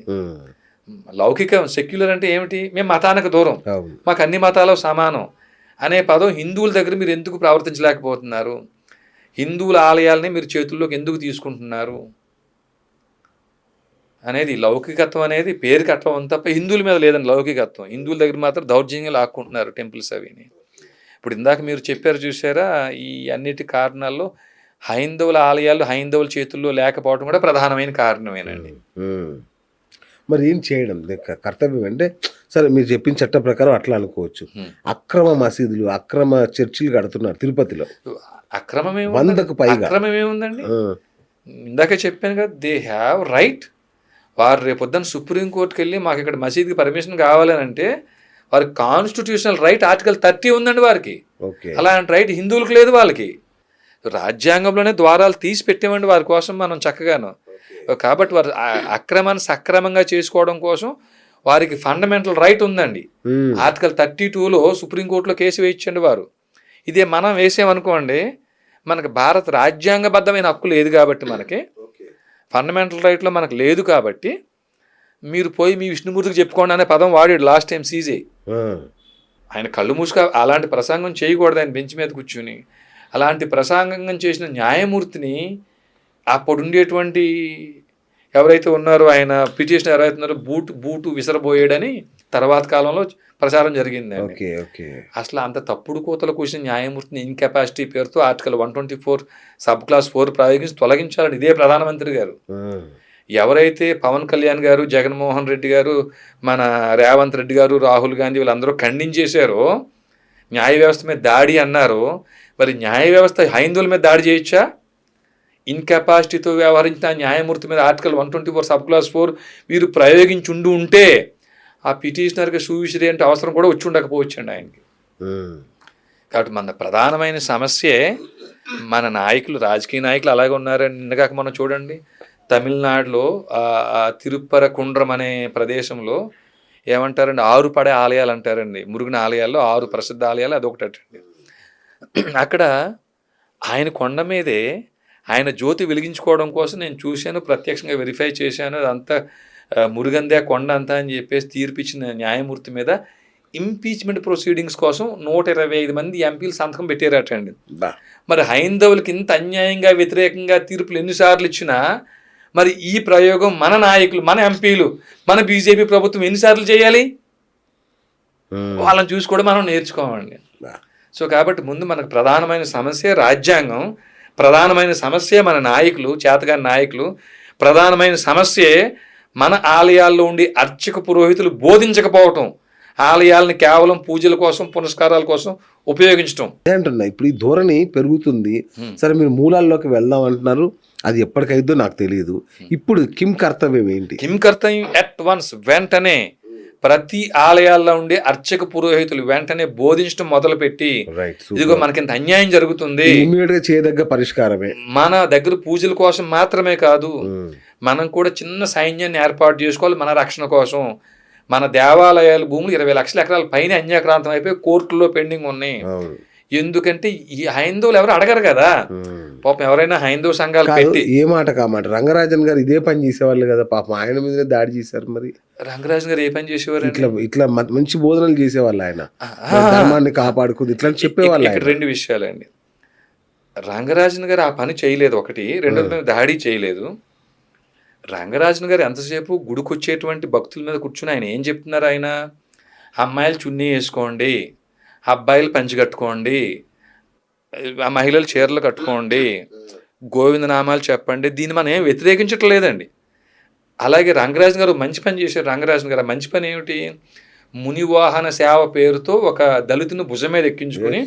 లౌకికం సెక్యులర్ అంటే ఏమిటి? మేము మతానికి దూరం, మాకు అన్ని మతాలు సమానం అనే పదం హిందువుల దగ్గర మీరు ఎందుకు ప్రవర్తించలేకపోతున్నారు? హిందువుల ఆలయాలని మీరు చేతుల్లోకి ఎందుకు తీసుకుంటున్నారు అనేది లౌకికత్వం అనేది పేరుకి అట్లా ఉంది తప్ప హిందువుల మీద లేదండి లౌకికత్వం. హిందువుల దగ్గర మాత్రం దౌర్జన్యం లాక్కుంటున్నారు టెంపుల్స్ అవిని. ఇప్పుడు ఇందాక మీరు చెప్పారు చూసారా, ఈ అన్నిటి కారణాల్లో హైందవుల ఆలయాలు హైందవుల చేతుల్లో లేకపోవడం కూడా ప్రధానమైన కారణమేనండి. మరి ఏం చేయడం కర్తవ్యం అంటే, సరే మీరు చెప్పిన చట్ట ప్రకారం అట్లా అనుకోవచ్చు. అక్రమ మసీదులు అక్రమ చర్చిలు కడుతున్నారు తిరుపతిలో. అక్రమమేముందండి? ఇందాక చెప్పాను కదా, దే హ్యావ్ రైట్. వారు రేపొద్దున సుప్రీంకోర్టుకి వెళ్ళి మాకు ఇక్కడ మసీద్కి పర్మిషన్ కావాలని అంటే వారికి కాన్స్టిట్యూషనల్ రైట్ ఆర్టికల్ 30 ఉందండి వారికి. అలాంటి రైట్ హిందువులకు లేదు. వాళ్ళకి రాజ్యాంగంలోనే ద్వారాలు తీసి పెట్టామండి వారి కోసం మనం చక్కగాను. కాబట్టి వారు అక్రమాన్ని సక్రమంగా చేసుకోవడం కోసం వారికి ఫండమెంటల్ రైట్ ఉందండి. ఆర్టికల్ 32లో సుప్రీంకోర్టులో కేసు వేయించండి వారు. ఇదే మనం వేసామనుకోండి, మనకు భారత రాజ్యాంగబద్ధమైన హక్కు లేదు కాబట్టి, మనకి ఫండమెంటల్ రైట్లో మనకు లేదు కాబట్టి మీరు పోయి మీ విష్ణుమూర్తికి చెప్పుకోండి అనే పదం వాడాడు లాస్ట్ టైం సీజే. ఆయన కళ్ళు మూసుక అలాంటి ప్రసంగం చేయకూడదు ఆయన బెంచ్ మీద కూర్చుని. అలాంటి ప్రసంగం చేసిన న్యాయమూర్తిని అప్పుడు ఉండేటువంటి ఎవరైతే ఉన్నారో ఆయన పిటిషన్ ఎవరైతే ఉన్నారో బూటు విసరబోయాడని తర్వాత కాలంలో ప్రచారం జరిగింది. అసలు అంత తప్పుడు కూతలు కూర్చిన న్యాయమూర్తిని ఇన్కెపాసిటీ పేరుతో ఆర్టికల్ 124 సబ్ క్లాస్ 4 ప్రయోగించి తొలగించాలని ఇదే ప్రధానమంత్రి గారు. ఎవరైతే పవన్ కళ్యాణ్ గారు, జగన్మోహన్ రెడ్డి గారు, మన రేవంత్ రెడ్డి గారు, రాహుల్ గాంధీ వీళ్ళందరూ ఖండించేశారో, న్యాయ వ్యవస్థ మీద దాడి అన్నారో, మరి న్యాయ వ్యవస్థ హైందువుల మీద దాడి చేయొచ్చా? ఇన్కెపాసిటీతో వ్యవహరించిన న్యాయమూర్తి మీద ఆర్టికల్ 124 సబ్ క్లాస్ 4 వీరు ప్రయోగించుండు ఉంటే ఆ పిటిషనర్కి సూవిసిరి అంటే అవసరం కూడా వచ్చి ఉండకపోవచ్చండి ఆయనకి. కాబట్టి మన ప్రధానమైన సమస్యే మన నాయకులు, రాజకీయ నాయకులు అలాగే ఉన్నారని. నిన్నగాక మనం చూడండి, తమిళనాడులో తిరుప్పరకుండ్రం అనే ప్రదేశంలో ఏమంటారండి, 6 పడే ఆలయాలు అంటారండి. మురుగన ఆలయాల్లో 6 ప్రసిద్ధ ఆలయాలు అదొకటండి. అక్కడ ఆయన కొండ మీదే ఆయన జ్యోతి వెలిగించుకోవడం కోసం నేను చూశాను, ప్రత్యక్షంగా వెరిఫై చేశాను. అదంతా మురుగందే కొండ అంతా అని చెప్పేసి తీర్పిచ్చిన న్యాయమూర్తి మీద ఇంపీచ్మెంట్ ప్రొసీడింగ్స్ కోసం 125 మంది ఎంపీలు సంతకం పెట్టారటండి. మరి హైందవులకి ఇంత అన్యాయంగా వ్యతిరేకంగా తీర్పులు ఎన్నిసార్లు ఇచ్చినా మరి ఈ ప్రయోగం మన నాయకులు, మన ఎంపీలు, మన బీజేపీ ప్రభుత్వం ఎన్నిసార్లు చేయాలి? వాళ్ళని చూసి కూడా మనం నేర్చుకోమండి. సో కాబట్టి ముందు మనకు ప్రధానమైన సమస్య రాజ్యాంగం, ప్రధానమైన సమస్య మన నాయకులు, చేతగాని నాయకులు, ప్రధానమైన సమస్యే మన ఆలయాల్లో ఉండి అర్చక పురోహితులు బోధించకపోవటం ఆలయాలను కేవలం పూజల కోసం పునస్కారాల కోసం ఉపయోగించడం. అదే అంటున్నా, ఇప్పుడు ఈ ధోరణి పెరుగుతుంది. సరే, మీరు మూలాల్లోకి వెళ్దాం అంటున్నారు, అది ఎప్పటికైద్దో నాకు తెలియదు. ఇప్పుడు కిమ్ కర్తవ్యం ఏంటి? కిమ్ కర్తవ్యం ఎట్ వన్స్, వెంటనే ప్రతి ఆలయాల్లో ఉండే అర్చక పురోహితులు వెంటనే బోధించడం మొదలుపెట్టి, ఇదిగో మనకింత అన్యాయం జరుగుతుంది, ఇమ్మీడియట్ గా చేయదగ్గ పరిష్కారమే. మన దగ్గర పూజల కోసం మాత్రమే కాదు, మనం కూడా చిన్న సైన్యాన్ని ఏర్పాటు చేసుకోవాలి మన రక్షణ కోసం. మన దేవాలయాల భూములు 20 లక్షల ఎకరాల పైన అన్యాక్రాంతం అయిపోయి కోర్టుల్లో పెండింగ్ ఉన్నాయి. ఎందుకంటే ఈ హైందవులు ఎవరు అడగరు కదా, పాపం ఎవరైనా హైందవ సంఘాలు పెట్టి. ఏ మాట కామాట రంగరాజన్ గారు ఇదే పని చేసేవాళ్ళు కదా పాపం, ఆయన మీదనే దాడి చేశారు. మరి రంగరాజన్ గారు ఏ పని చేసేవారు? ఇట్లా మంచి బోధనలు చేసేవాళ్ళు, ఆయన ధర్మాన్ని కాపాడుకుంది ఇట్లా చెప్పేవాళ్ళు. ఇక్కడ 2 విషయాలండి. రంగరాజన్ గారు ఆ పని చేయలేదు, ఒకటి. రెండోది మేము దాడి చేయలేదు. రంగరాజన్ గారు ఎంతసేపు గుడికి వచ్చేటువంటి భక్తుల మీద కూర్చుని ఆయన ఏం చెప్తున్నారు? ఆయన అమ్మాయిలు చున్నీ వేసుకోండి, అబ్బాయిలు పంచి కట్టుకోండి, ఆ మహిళలు చీరలు కట్టుకోండి, గోవిందనామాలు చెప్పండి. దీన్ని మనం ఏం వ్యతిరేకించట్లేదండి. అలాగే రంగరాజన్ గారు మంచి పని చేశారు. రంగరాజన్ గారు మంచి పని ఏమిటి? మునివాహన సేవ పేరుతో ఒక దళితుని భుజం మీద ఎక్కించుకుని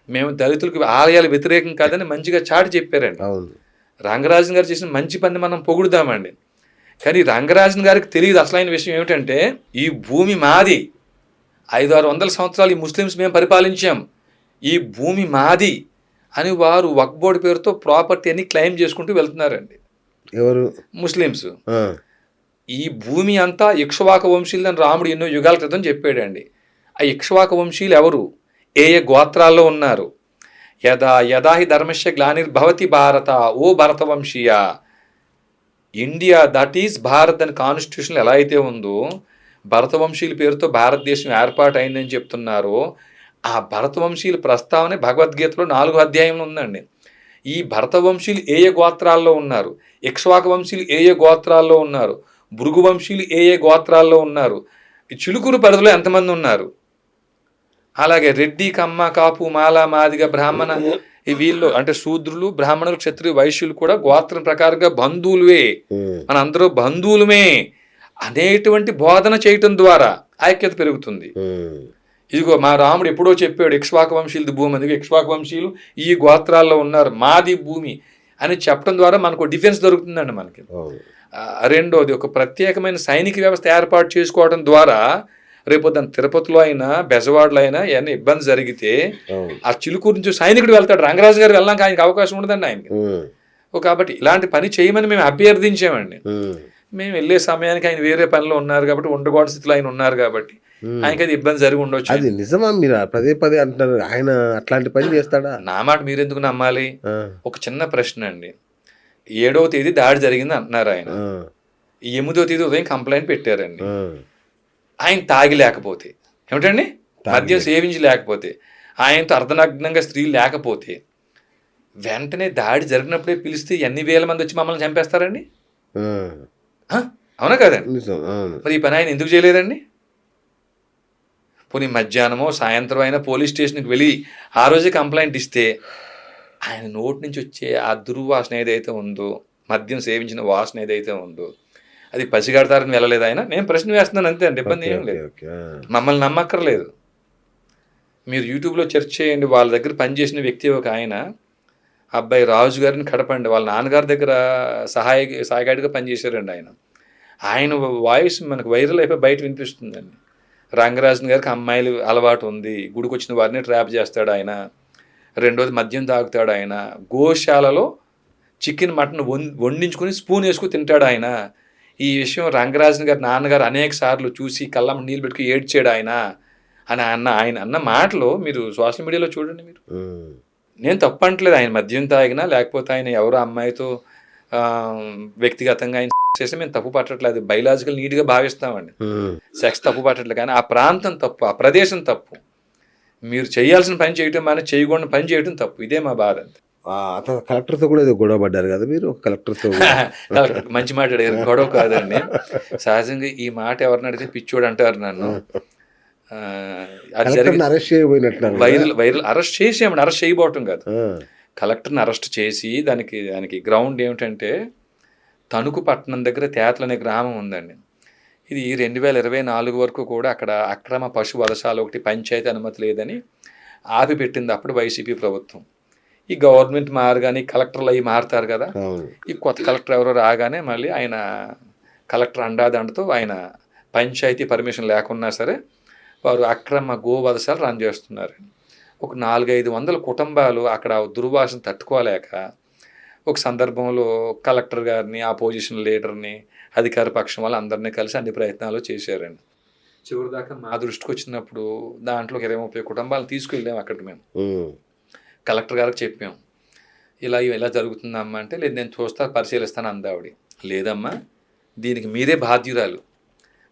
మేము దళితులకు ఆలయాలు వ్యతిరేకం కాదని మంచిగా చాటి చెప్పారండి. రంగరాజన్ గారు చేసిన మంచి పని మనం పొగుడుదామండి. కానీ రంగరాజన్ గారికి తెలియదు అసలైన విషయం ఏమిటంటే, ఈ భూమి మాది, 500-600 సంవత్సరాలు ఈ ముస్లిమ్స్ మేము పరిపాలించాం, ఈ భూమి మాది అని వారు వక్ఫ్ బోర్డు పేరుతో ప్రాపర్టీ అని క్లెయిమ్ చేసుకుంటూ వెళ్తున్నారండి. ఎవరు? ముస్లిమ్స్. ఈ భూమి అంతా ఇక్ష్వాక వంశీయులని రాముడు ఎన్నో యుగాల క్రితం చెప్పాడండి. ఆ ఇక్ష్వాక వంశీయులు ఎవరు? ఏ ఏ గోత్రాల్లో ఉన్నారు? యదాహి ధర్మస్య గ్లానిర్భవతి భారత, ఓ భరతవంశీయ. ఇండియా దట్ ఈజ్ భారత్ అని కాన్స్టిట్యూషన్ ఎలా అయితే ఉందో, భరతవంశీయుల పేరుతో భారతదేశం ఏర్పాటు అయిందని చెప్తున్నారో, ఆ భరతవంశీయుల ప్రస్తావన భగవద్గీతలో 4వ అధ్యాయంలో ఉందండి. ఈ భరతవంశీయులు ఏ ఏ గోత్రాల్లో ఉన్నారు, ఇక్ష్వాక వంశీయులు ఏ ఏ గోత్రాల్లో ఉన్నారు, భృగు వంశీయులు ఏ ఏ గోత్రాల్లో ఉన్నారు, ఈ చిలుకూరు పరిధిలో ఎంతమంది ఉన్నారు, అలాగే రెడ్డి, కమ్మ, కాపు, మాల, మాదిగ, బ్రాహ్మణ, ఈ వీళ్ళు అంటే శూద్రులు, బ్రాహ్మణులు, క్షత్రియ, వైశ్యులు కూడా గోత్రం ప్రకారంగా బంధువులవే, మన అందరూ బంధువులమే అనేటువంటి బోధన చేయటం ద్వారా ఐక్యత పెరుగుతుంది. ఇదిగో మా రాముడు ఎప్పుడో చెప్పాడు, ఇక్ష్వాక వంశీయులది భూమి, అందుకే ఇక్ష్వాక వంశీయులు ఈ గోత్రాల్లో ఉన్నారు, మాది భూమి అని చెప్పడం ద్వారా మనకు డిఫెన్స్ దొరుకుతుందండి మనకి. రెండోది, ఒక ప్రత్యేకమైన సైనిక వ్యవస్థ ఏర్పాటు చేసుకోవడం ద్వారా రేపు దాని తిరుపతిలో అయినా బెజవాడలో అయినా ఏమైనా ఇబ్బంది జరిగితే ఆ చిలుకూరు నుంచి సైనికుడు వెళ్తాడు, రంగరాజు గారు వెళ్ళడానికి ఆయనకి అవకాశం ఉండదండి ఆయనకి. కాబట్టి ఇలాంటి పని చేయమని మేము అభ్యర్థించామండి. మేము వెళ్ళే సమయానికి ఆయన వేరే పనిలో ఉన్నారు కాబట్టి, ఉండకూడని స్థితిలో ఆయన ఉన్నారు కాబట్టి ఆయనకి అది ఇబ్బంది జరిగి ఉండొచ్చు. అది నిజమా? మీరు పదే పదే అంటున్నారు, ఆయన అట్లాంటి పని చేస్తాడా? నా మాట మీరు ఎందుకు నమ్మాలి? ఒక చిన్న ప్రశ్న అండి. 7వ తేదీ దాడి జరిగింది అంటున్నారు ఆయన, 8వ తేదీ ఉదయం కంప్లైంట్ పెట్టారండి. ఆయన తాగి లేకపోతే ఏమిటండి, మద్యం సేవించి లేకపోతే, ఆయనతో అర్ధనగ్నంగా స్త్రీ లేకపోతే, వెంటనే దాడి జరిగినప్పుడే పిలిస్తే ఎన్ని వేల మంది వచ్చి మమ్మల్ని చంపేస్తారండి? అవునా కదండి? మరి ఈ పని ఆయన ఎందుకు చేయలేదండి? పోనీ మధ్యాహ్నమో సాయంత్రం అయినా పోలీస్ స్టేషన్కి వెళ్ళి ఆ రోజే కంప్లైంట్ ఇస్తే ఆయన నోటి నుంచి వచ్చే ఆ దుర్వాసన ఏదైతే ఉందో, మద్యం సేవించిన వాసన ఏదైతే ఉందో, అది పసిగడతారని వెళ్ళలేదు ఆయన. నేను ప్రశ్న వేస్తున్నాను అంతే అండి, ఇబ్బంది ఏం లేదు. మమ్మల్ని నమ్మక్కర్లేదు. మీరు యూట్యూబ్లో సెర్చ్ చేయండి. వాళ్ళ దగ్గర పనిచేసిన వ్యక్తి ఒక ఆయన, అబ్బాయి రాజు గారిని కడపండి, వాళ్ళ నాన్నగారి దగ్గర సహాయగాడిగా పనిచేశారండి ఆయన. ఆయన వాయిస్ మనకు వైరల్ అయిపోయి బయట వినిపిస్తుందండి. రంగరాజన్ గారికి అమ్మాయిలు అలవాటు ఉంది, గుడికి వచ్చిన వారిని ట్రాప్ చేస్తాడు ఆయన, రెండోది మద్యం తాగుతాడు ఆయన, గోశాలలో చికెన్ మటన్ వండించుకొని స్పూన్ వేసుకుని తింటాడు ఆయన. ఈ విషయం రంగరాజన్ గారి నాన్నగారు అనేక సార్లు చూసి కళ్ళం నీళ్ళు పెట్టుకుని ఏడ్చాడు ఆయన అని ఆయన అన్న మాటలు మీరు సోషల్ మీడియాలో చూడండి. మీరు, నేను తప్పంటలేదు, ఆయన మద్యం తాగినా లేకపోతే ఆయన ఎవరో అమ్మాయితో వ్యక్తిగతంగా ఆయన చేస్తే మేము తప్పు పట్టట్లేదు, బయలాజికల్ నీట్గా భావిస్తామండి, సెక్స్ తప్పు పట్టట్లేదు. కానీ ఆ ప్రాంతం తప్పు, ఆ ప్రదేశం తప్పు. మీరు చేయాల్సిన పని చేయటం కానీ చేయకూడని పని చేయటం తప్పు. ఇదే మా బాధ. అతను కలెక్టర్తో కూడా ఏదో గొడవ పడ్డారు కదా మీరు? కలెక్టర్తో మంచి మాట అడిగారు, గొడవ కాదండి. సహజంగా ఈ మాట ఎవరిని అడిగితే పిచ్చోడు అంటారు నన్ను. అరెస్ట్ చేయబోయినట్లు వైరల్ అరెస్ట్ చేసామండి, అరెస్ట్ చేయబోవటం కాదు, కలెక్టర్ని అరెస్ట్ చేసి దానికి గ్రౌండ్ ఏమిటంటే, తణుకు పట్టణం దగ్గర తేతలు అనే గ్రామం ఉందండి. ఈ ఇది 2024 వరకు కూడా అక్కడ అక్రమ పశు వధశాల ఒకటి పంచాయతీ అనుమతి లేదని ఆపిపెట్టింది అప్పుడు వైసీపీ ప్రభుత్వం. ఈ గవర్నమెంట్ మారగానే కలెక్టర్లు అవి మారుతారు కదా, అవును. ఈ కొత్త కలెక్టర్ ఎవరో రాగానే మళ్ళీ ఆయన కలెక్టర్ అండాదండతో ఆయన పంచాయతీ పర్మిషన్ లేకున్నా సరే వారు అక్రమ గోవధశాలు రన్ చేస్తున్నారు. ఒక 400-500 కుటుంబాలు అక్కడ దుర్వాసన తట్టుకోలేక ఒక సందర్భంలో కలెక్టర్ గారిని, ఆపోజిషన్ లీడర్ని, అధికార పక్షం వాళ్ళు అందరినీ కలిసి అన్ని ప్రయత్నాలు చేశారండి. చివరిదాకా మా దృష్టికి వచ్చినప్పుడు దాంట్లో 20-30 కుటుంబాలు తీసుకెళ్ళాము అక్కడికి. మేము కలెక్టర్ గారికి చెప్పాం, ఇలా జరుగుతుందమ్మా అంటే, లేదు నేను పరిశీలిస్తాను అందావిడ. లేదమ్మా, దీనికి మీరే బాధ్యురాలు.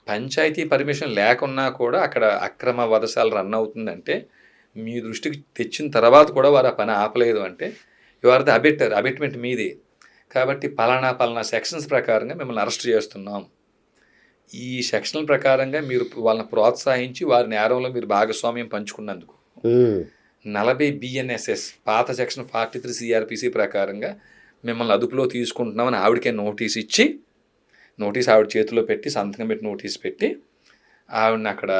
పంచాయతీ పర్మిషన్ లేకున్నా కూడా అక్కడ అక్రమ వధశాల రన్ అవుతుందంటే మీ దృష్టికి తెచ్చిన తర్వాత కూడా వారు ఆ పని ఆపలేదు అంటే యు ఆర్ ద అబెట్మెంట్ మీదే. కాబట్టి పలానా సెక్షన్స్ ప్రకారంగా మిమ్మల్ని అరెస్ట్ చేస్తున్నాం. ఈ సెక్షన్ల ప్రకారంగా మీరు వాళ్ళని ప్రోత్సహించి వారి నేరంలో మీరు భాగస్వామ్యం పంచుకున్నందుకు 40 BNSS పాత సెక్షన్ 43 CRPC ప్రకారంగా మిమ్మల్ని అదుపులో తీసుకుంటున్నామని ఆవిడకే నోటీస్ ఆవిడ చేతిలో పెట్టి, సంతకం పెట్టి నోటీస్ పెట్టి ఆవిడని అక్కడ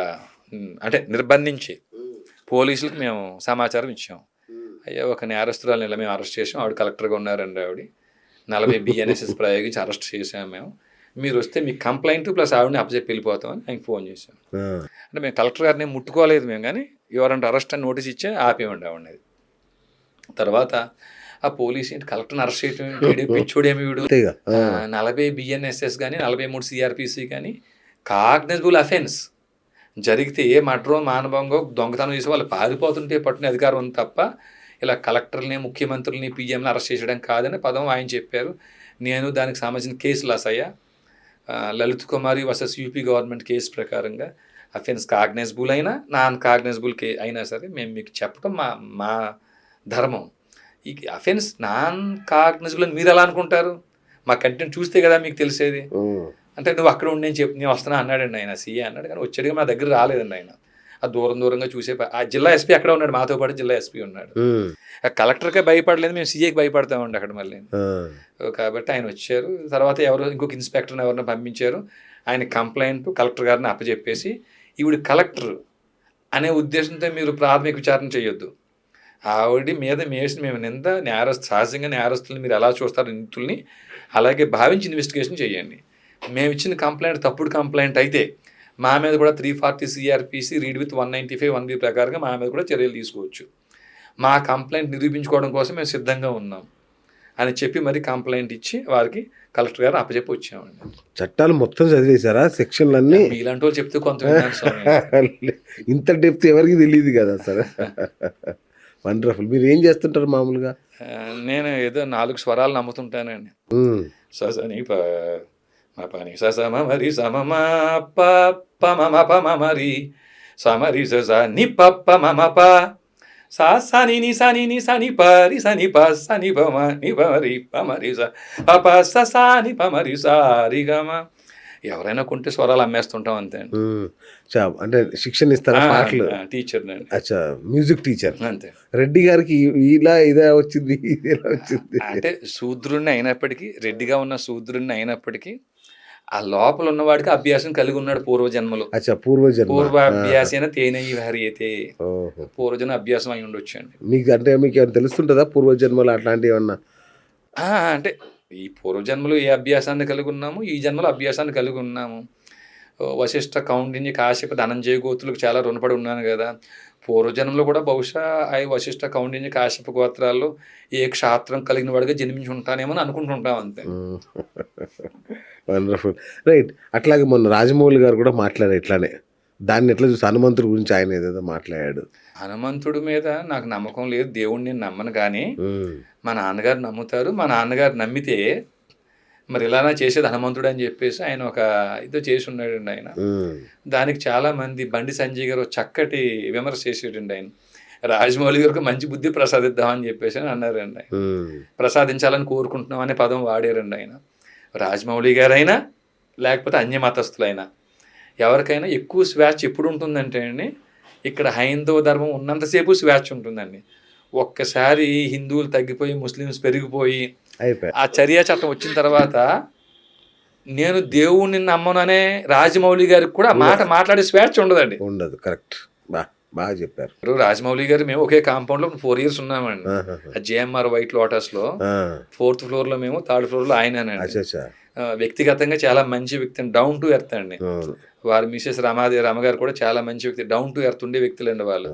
అంటే నిర్బంధించి పోలీసులకు మేము సమాచారం ఇచ్చాం. అయ్యా, ఒక నేరస్తురాలను ఇలా మేము అరెస్ట్ చేసాం, ఆవిడ కలెక్టర్గా ఉన్నారండి, ఆవిడ 40 BNSS ప్రయోగించి అరెస్ట్ చేసాం మేము, మీరు వస్తే మీ కంప్లైంట్ ప్లస్ ఆవిడని అప్పచెప్పి వెళ్ళిపోతామని ఆయనకి ఫోన్ చేశాం. అంటే మేము కలెక్టర్ గారిని ముట్టుకోలేదు మేము, కానీ ఎవరంటే అరెస్ట్ అని నోటీస్ ఇచ్చే ఆపేమండి ఆవిడని. తర్వాత ఆ పోలీస్ ఏంటి కలెక్టర్ని అరెస్ట్ చేయడం పిచ్చోడేమి వీడు, 40 BNSS కానీ 43 CRPC కానీ కాగ్నిజబుల్ అఫెన్స్ జరిగితే ఏ మర్డరో మానభంగో దొంగతనం చేసి వాళ్ళు పారిపోతుంటే పట్టుకునే అధికారం ఉంది తప్ప ఇలా కలెక్టర్ని, ముఖ్యమంత్రులని, PMని అరెస్ట్ చేయడం కాదని పదం ఆయన చెప్పారు. నేను దానికి సంబంధించిన కేసులు అసయ్యా లలిత్ కుమారి వర్సెస్ UP గవర్నమెంట్ కేసు ప్రకారంగా అఫెన్స్ కాగ్నిజబుల్ అయినా నాన్ కాగ్నిజబుల్ అయినా సరే మేము మీకు చెప్పడం మా ధర్మం. ఈ అఫెన్స్ నాన్ కాగ్నిజబుల్ అని మీరు ఎలా అనుకుంటారు? మా కంటెంట్ చూస్తే కదా మీకు తెలిసేది. అంటే నువ్వు అక్కడ ఉండి నేను వస్తున్నా అన్నాడండి ఆయన, CA అన్నాడు, కానీ వచ్చాడుగా మా దగ్గర రాలేదండి ఆయన. ఆ దూరంగా చూసే ఆ జిల్లా SP అక్కడ ఉన్నాడు, మాతో పాటు జిల్లా SP ఉన్నాడు. కలెక్టర్కే భయపడలేదు, మేము CAకి భయపడతామండి అక్కడ మళ్ళీ. కాబట్టి ఆయన వచ్చారు. తర్వాత ఇంకొక ఇన్స్పెక్టర్ని ఎవరిని పంపించారు. ఆయన కంప్లైంట్ కలెక్టర్ గారిని అప్పచెప్పేసి ఈవిడ కలెక్టర్ అనే ఉద్దేశంతో మీరు ప్రాథమిక విచారణ చేయొద్దు, ఆవిడ మీద మేము సహజంగా నేరస్తుల్ని మీరు ఎలా చూస్తారు నిందితుల్ని అలాగే భావించి ఇన్వెస్టిగేషన్ చేయండి. మేము ఇచ్చిన కంప్లైంట్ తప్పుడు కంప్లైంట్ అయితే మా మీద కూడా 340 CRPC రీడ్ విత్ 195 1B ప్రకారంగా మా మీద కూడా చర్యలు తీసుకోవచ్చు. మా కంప్లైంట్ నిరూపించుకోవడం కోసం మేము సిద్ధంగా ఉన్నాం అని చెప్పి మరి కంప్లైంట్ ఇచ్చి వారికి కలెక్టర్ గారు అప్పచెప్పి వచ్చామండి. చట్టాలు మొత్తం చదివేశారా? సెక్షన్లన్నీ ఇలాంటి వాళ్ళు చెప్తే కొంత ఇంత డెప్త్ ఎవరికి తెలియదు కదా సార్. వండర్ఫుల్. మీరు ఏం చేస్తుంటారు మామూలుగా? నేను ఏదో 4 స్వరాలు నమ్ముతుంటానండి. సని పని సమ మరి సమమ పమరి సమరి సని పప్ప మమ ప సని సని సని పరి సని ప సని పమ ని పమరి పమరి స సని పమరి సారి గమ. ఎవరైనా కొంటే స్వరాలు అమ్మేస్తుంటాం అంతే అండి. అంటే శిక్షణ ఇస్తారా? పాటలు టీచర్ అండి. అచ్చా, మ్యూజిక్ టీచర్. అంతే. రెడ్డి గారికి ఇదే వచ్చింది, ఇలా వచ్చింది అంటే శూద్రుడిని అయినప్పటికీ, రెడ్డిగా ఉన్న శూద్రుడిని అయినప్పటికీ ఆ లోపల ఉన్నవాడికి అభ్యాసం కలిగి ఉన్నాడు పూర్వజన్మలో. పూర్వాభ్యాస అయినా తేనయ్యి హరి అయితే పూర్వజన్మ అభ్యాసం అయి ఉండొచ్చు అండి. మీకు అంటే మీకు ఏమైనా తెలుస్తుంటుందా పూర్వజన్మలో అట్లాంటివి ఏమన్నా? అంటే ఈ పూర్వజన్మలో ఏ అభ్యాసాన్ని కలిగి ఉన్నాము, ఈ జన్మలో అభ్యాసాన్ని కలిగి ఉన్నాము. వశిష్ఠ, కౌండిన్య, కాశ్యప, ధనంజయ గోత్రులకు చాలా రుణపడి ఉన్నాను కదా. పూర్వజన్మలో కూడా బహుశా వశిష్ఠ, కౌండిన్య, కాశ్యప గోత్రాల్లో ఏ క్షాత్రం కలిగిన వాడిగా జన్మించి ఉంటానేమో అని అనుకుంటుంటాం అంతే. వండర్ఫుల్. రైట్. అట్లాగే మొన్న రాజమౌళి గారు కూడా మాట్లాడారు ఇట్లానే. దాన్ని ఎట్లా చూసి హనుమంతుడి గురించి ఆయన ఏదేదో మాట్లాడాడు. హనుమంతుడి మీద నాకు నమ్మకం లేదు, దేవుడిని నేను నమ్మను, కానీ మా నాన్నగారు నమ్ముతారు. మా నాన్నగారు నమ్మితే మరి ఇలానా చేసేది హనుమంతుడు అని చెప్పేసి ఆయన ఒక ఇదో చేసి ఉన్నాడండి ఆయన. దానికి చాలామంది బండి సంజయ్ గారు చక్కటి విమర్శ చేసేటండి ఆయన. రాజమౌళి గారికి మంచి బుద్ధి ప్రసాదిద్దామని చెప్పేసి అని అన్నారండి ఆయన. ప్రసాదించాలని కోరుకుంటున్నాం అనే పదం వాడారండి ఆయన. రాజమౌళి గారైనా లేకపోతే అన్యమతస్థులైనా ఎవరికైనా ఎక్కువ స్వేచ్ఛ ఎప్పుడు ఉంటుందంటే అండి, ఇక్కడ హైందవ ధర్మం ఉన్నంతసేపు స్వేచ్ఛ ఉంటుందండి. ఒక్కసారి హిందువులు తగ్గిపోయి ముస్లిమ్స్ పెరిగిపోయి ఆ చర్యా చట్టం వచ్చిన తర్వాత నేను దేవుణ్ణి నమ్మననే రాజమౌళి గారికి కూడా ఆ మాట మాట్లాడే స్వేచ్ఛ ఉండదండి. ఉండదు. కరెక్ట్. బాగా చెప్పారు. ఇప్పుడు రాజమౌళి గారు మేము ఒకే కాంపౌండ్ లో 4 years ఉన్నామండి. జేఎంఆర్ వైట్ లోటస్ లో 4th floor లో మేము, 3rd floor లో ఆయన. వ్యక్తిగతంగా చాలా మంచి వ్యక్తి, డౌన్ టు ఎర్త్ అండి. వారి మిసెస్ రమగారు కూడా చాలా మంచి వ్యక్తి, డౌన్ టు ఎర్త్ ఉండే వ్యక్తులండి వాళ్ళు.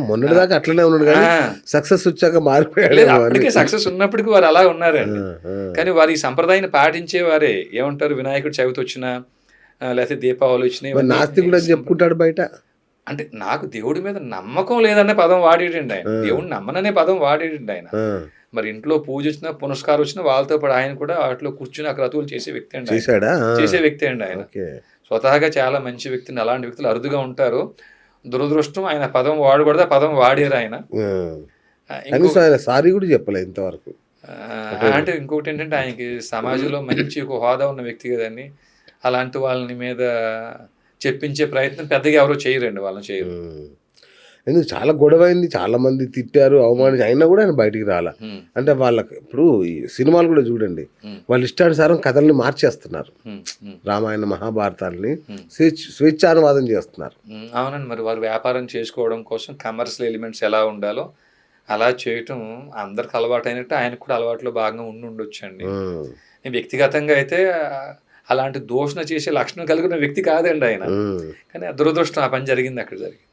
మొన్నటిదాకా అట్లనే ఉన్నాడు కానీ సక్సెస్ వచ్చాక మారిపోయాడు. అప్పటికే సక్సెస్ ఉన్నప్పటికీ వారు అలా ఉన్నారండి. కానీ వారు ఈ సంప్రదాయాన్ని పాటించే వారే. ఏమంటారు, వినాయకుడు చవితి వచ్చినా లేకపోతే దీపావళి వచ్చినా నాస్తికుడు అని చెప్పుకుంటాడు బయట. అంటే నాకు దేవుడి మీద నమ్మకం లేదనే పదం వాడేటండి ఆయన. దేవుడిని నమ్మననే పదం వాడేటండి ఆయన. మరి ఇంట్లో పూజ వచ్చినా పునస్కారం వచ్చినా వాళ్ళతో పాటు ఆయన కూడా వాటిలో కూర్చుని ఆ క్రతువులు చేసే వ్యక్తి అండి. చేసే వ్యక్తి అండి ఆయన. స్వతహాగా చాలా మంచి వ్యక్తిని. అలాంటి వ్యక్తులు అరుదుగా ఉంటారు. దురదృష్టం ఆయన పదం వాడకూడదు, పదం వాడారు ఆయన. సారీ కూడా చెప్పలేదు ఇంతవరకు. అంటే ఇంకొకటి ఏంటంటే ఆయనకి సమాజంలో మంచి ఒక హోదా ఉన్న వ్యక్తి కదండి. అలాంటి వాళ్ళని మీద చెప్పించే ప్రయత్నం పెద్దగా ఎవరో చేయరండి, వాళ్ళని చేయరు. ఎందుకు చాలా గొడవైంది, చాలా మంది తిట్టారు, అవమానించి, అయినా కూడా ఆయన బయటికి రాలా. అంటే వాళ్ళకి ఇప్పుడు ఈ సినిమాలు కూడా చూడండి, వాళ్ళు ఇష్టానుసారం కథల్ని మార్చేస్తున్నారు. రామాయణ మహాభారతాలని స్వేచ్ఛానువాదం చేస్తున్నారు. అవునండి. మరి వారు వ్యాపారం చేసుకోవడం కోసం కమర్షియల్ ఎలిమెంట్స్ ఎలా ఉండాలో అలా చేయటం అందరికి అలవాటు అయినట్టు ఆయనకు కూడా అలవాట్లో భాగంగా ఉండొచ్చండి. వ్యక్తిగతంగా అయితే అలాంటి దూషణ చేసే లక్షణం కలిగిన వ్యక్తి కాదండి ఆయన. కానీ దురదృష్టం ఆ పని జరిగింది, అక్కడ జరిగింది.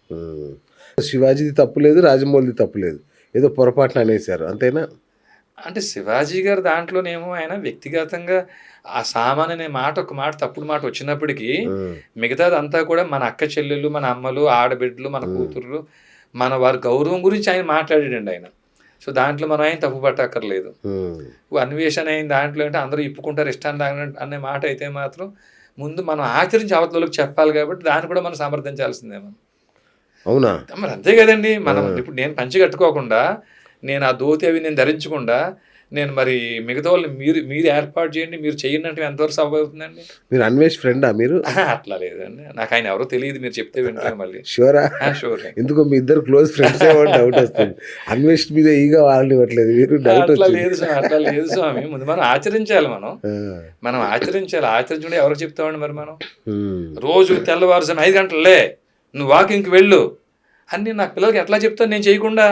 శివాజీది తప్పులేదు, రాజమౌళిది తప్పులేదు, ఏదో పొరపాటున అనేసారు అంతేనా? అంటే శివాజీ గారు దాంట్లోనేమో ఆయన వ్యక్తిగతంగా ఆ సామాన్ అనే మాట, ఒక మాట తప్పుడు మాట వచ్చినప్పటికీ మిగతాది అంతా కూడా మన అక్క చెల్లెళ్ళు, మన అమ్మలు, ఆడబిడ్డలు, మన కూతుర్లు, మన వారి గౌరవం గురించి ఆయన మాట్లాడాడండి ఆయన. సో దాంట్లో మనం ఆయన తప్పు పట్టక్కర్లేదు. అన్వేషణ అయిన దాంట్లో అంటే అందరూ ఇప్పుకుంటారు ఇష్టాన్ని అనే మాట అయితే మాత్రం ముందు మనం ఆచరించి అవతలకు చెప్పాలి. కాబట్టి దాన్ని కూడా మనం సమర్థించాల్సిందే మనం. అవునా? మరి అంతే కదండి. మనం ఇప్పుడు నేను పంచి కట్టుకోకుండా, నేను ఆ ధోతి అవి నేను ధరించకుండా, నేను మరి మిగతా వాళ్ళని మీరు ఏర్పాటు చేయండి, మీరు చేయండి అంటే ఎంతవరకు సబ్ అవుతుందండి? మీరు అన్వేష్ ఫ్రెండా మీరు? అట్లా లేదండి, నాకు ఆయన ఎవరో తెలియదు, మీరు చెప్తే వింటాను మళ్ళీ. షూరా? షూర్. ఎందుకో మీ ఇద్దరు క్లోజ్ ఫ్రెండ్స్ డౌట్ వస్తుంది. అన్వేష్ మీద ఈగా వాళ్ళనివ్వట్లేదు మీరు. అట్లా లేదు స్వామి, అట్లా లేదు స్వామి. ముందు మనం ఆచరించాలి, మనం ఆచరించాలి. ఆచరించుకుంటే ఎవరికి చెప్తామండి మరి మనం? రోజు తెల్లవారుజాము 5 గంటలే నువ్వు వాకింగ్కి వెళ్ళు అని నాకు పిల్లలకి ఎట్లా చెప్తాను నేను చేయకుండా?